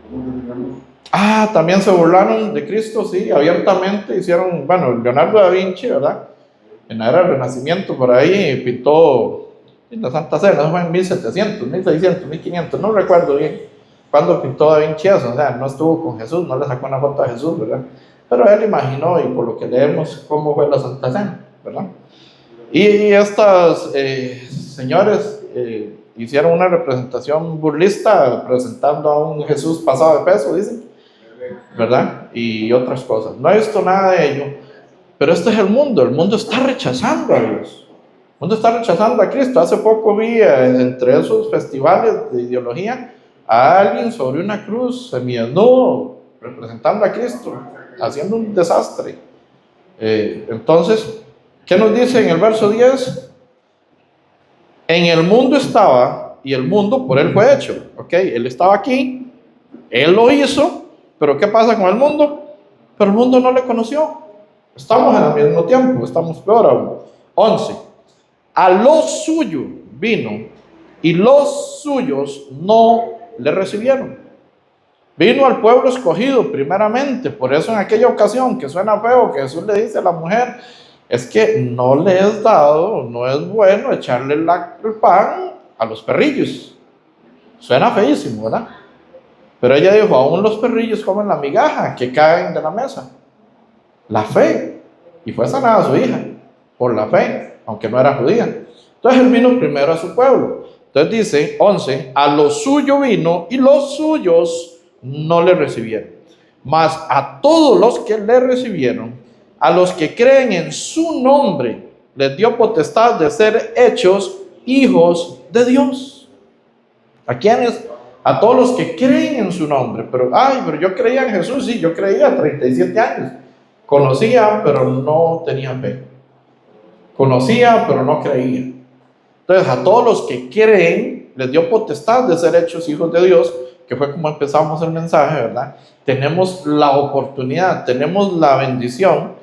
¿cómo se llama? También se burlaron de Cristo, sí, abiertamente hicieron, bueno, Leonardo da Vinci, ¿verdad? En la era del Renacimiento, por ahí pintó la Santa Cena, fue en 1700, 1600, 1500, no recuerdo bien cuándo pintó da Vinci eso, o sea, no estuvo con Jesús, no le sacó una foto a Jesús, ¿verdad? Pero él imaginó, y por lo que leemos, cómo fue la Santa Cena, ¿verdad? Y estos señores hicieron una representación burlista presentando a un Jesús pasado de peso, dicen, ¿verdad? Y otras cosas. No he visto nada de ello, pero este es el mundo está rechazando a Dios, el mundo está rechazando a Cristo. Hace poco vi entre esos festivales de ideología a alguien sobre una cruz semidesnudo representando a Cristo, haciendo un desastre. Entonces, ¿qué nos dice en el verso 10? En el mundo estaba, y el mundo por él fue hecho. Ok, él estaba aquí, él lo hizo, pero ¿qué pasa con el mundo? Pero el mundo no le conoció. Estamos en el mismo tiempo, estamos peor aún. 11. A lo suyo vino, y los suyos no le recibieron. Vino al pueblo escogido primeramente. Por eso en aquella ocasión, que suena feo, que Jesús le dice a la mujer, es que no le es dado, no es bueno echarle el pan a los perrillos. Suena feísimo, ¿verdad? Pero ella dijo, aún los perrillos comen la migaja que caen de la mesa. La fe. Y fue sanada su hija por la fe, aunque no era judía. Entonces él vino primero a su pueblo. Entonces dice 11, a lo suyo vino y los suyos no le recibieron. Mas a todos los que le recibieron, a los que creen en su nombre, les dio potestad de ser hechos hijos de Dios. ¿A quiénes? A todos los que creen en su nombre. Pero yo creía en Jesús, sí, yo creía a 37 años. Conocía, pero no tenía fe. Conocía, pero no creía. Entonces, a todos los que creen, les dio potestad de ser hechos hijos de Dios, que fue como empezamos el mensaje, ¿verdad? Tenemos la oportunidad, tenemos la bendición,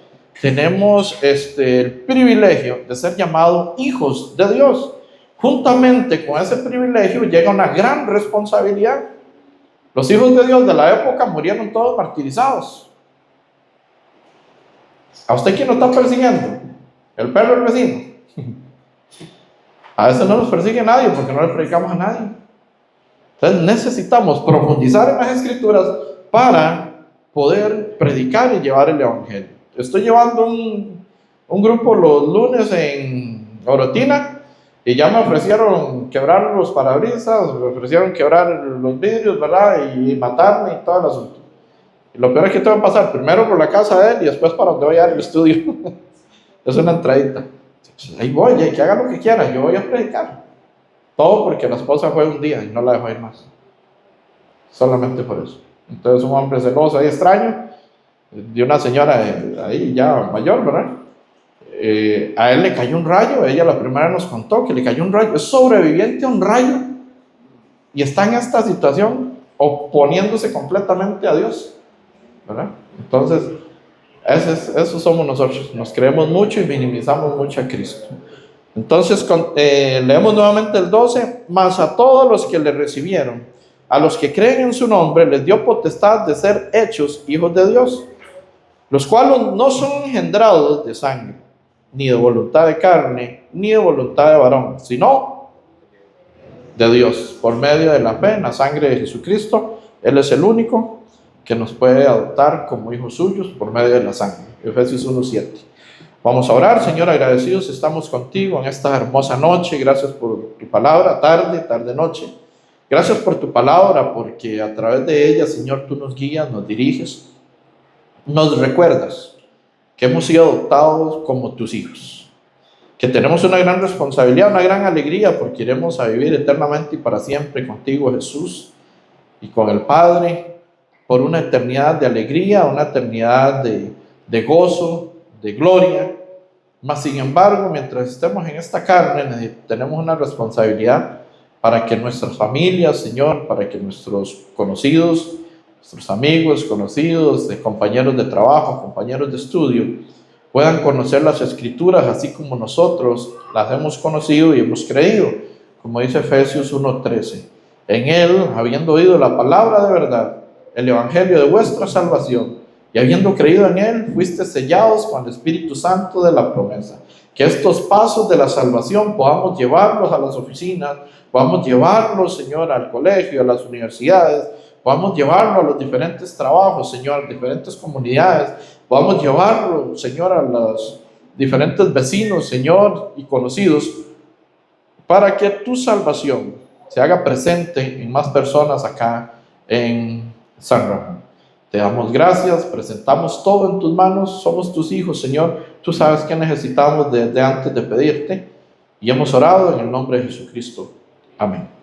tenemos el privilegio de ser llamados hijos de Dios. Juntamente con ese privilegio llega una gran responsabilidad. Los hijos de Dios de la época murieron todos martirizados. ¿A usted quién lo está persiguiendo? ¿El perro del vecino? A veces no nos persigue nadie porque no le predicamos a nadie. Entonces necesitamos profundizar en las escrituras para poder predicar y llevar el evangelio. Estoy llevando un grupo los lunes en Orotina y ya me ofrecieron quebrar los parabrisas, me ofrecieron quebrar los vidrios, ¿verdad? Y matarme y todo el asunto. Y lo peor es que tengo que pasar primero por la casa de él y después para donde voy a ir al estudio. Es una entradita. Ahí voy, que haga lo que quiera, yo voy a predicar. Todo porque la esposa fue un día y no la dejó ir más. Solamente por eso. Entonces un hombre celoso ahí extraño, de una señora ahí ya mayor, ¿verdad? A él le cayó un rayo, ella la primera nos contó que le cayó un rayo, es sobreviviente a un rayo y está en esta situación oponiéndose completamente a Dios, ¿verdad? Entonces, eso somos nosotros, nos creemos mucho y minimizamos mucho a Cristo. Entonces, leemos nuevamente el 12, mas a todos los que le recibieron, a los que creen en su nombre, les dio potestad de ser hechos hijos de Dios, los cuales no son engendrados de sangre, ni de voluntad de carne, ni de voluntad de varón, sino de Dios, por medio de la fe en la sangre de Jesucristo. Él es el único que nos puede adoptar como hijos suyos por medio de la sangre. Efesios 1:7. Vamos a orar. Señor, agradecidos estamos contigo en esta hermosa noche. Gracias por tu palabra, tarde, noche. Gracias por tu palabra, porque a través de ella, Señor, tú nos guías, nos diriges, nos recuerdas que hemos sido adoptados como tus hijos, que tenemos una gran responsabilidad, una gran alegría, porque iremos a vivir eternamente y para siempre contigo, Jesús, y con el Padre, por una eternidad de alegría, una eternidad de gozo, de gloria. Mas sin embargo, mientras estemos en esta carne, tenemos una responsabilidad para que nuestras familias, Señor, para que nuestros conocidos, nuestros amigos, conocidos, compañeros de trabajo, compañeros de estudio, puedan conocer las Escrituras así como nosotros las hemos conocido y hemos creído, como dice Efesios 1:13. En Él, habiendo oído la palabra de verdad, el evangelio de vuestra salvación, y habiendo creído en Él, fuiste sellados con el Espíritu Santo de la promesa. Que estos pasos de la salvación podamos llevarlos a las oficinas, podamos llevarlos, Señor, al colegio, a las universidades, podamos llevarlo a los diferentes trabajos, Señor, diferentes comunidades, podamos llevarlo, Señor, a los diferentes vecinos, Señor, y conocidos, para que tu salvación se haga presente en más personas acá en San Ramón. Te damos gracias, presentamos todo en tus manos, somos tus hijos, Señor, tú sabes que necesitamos desde antes de pedirte, y hemos orado en el nombre de Jesucristo. Amén.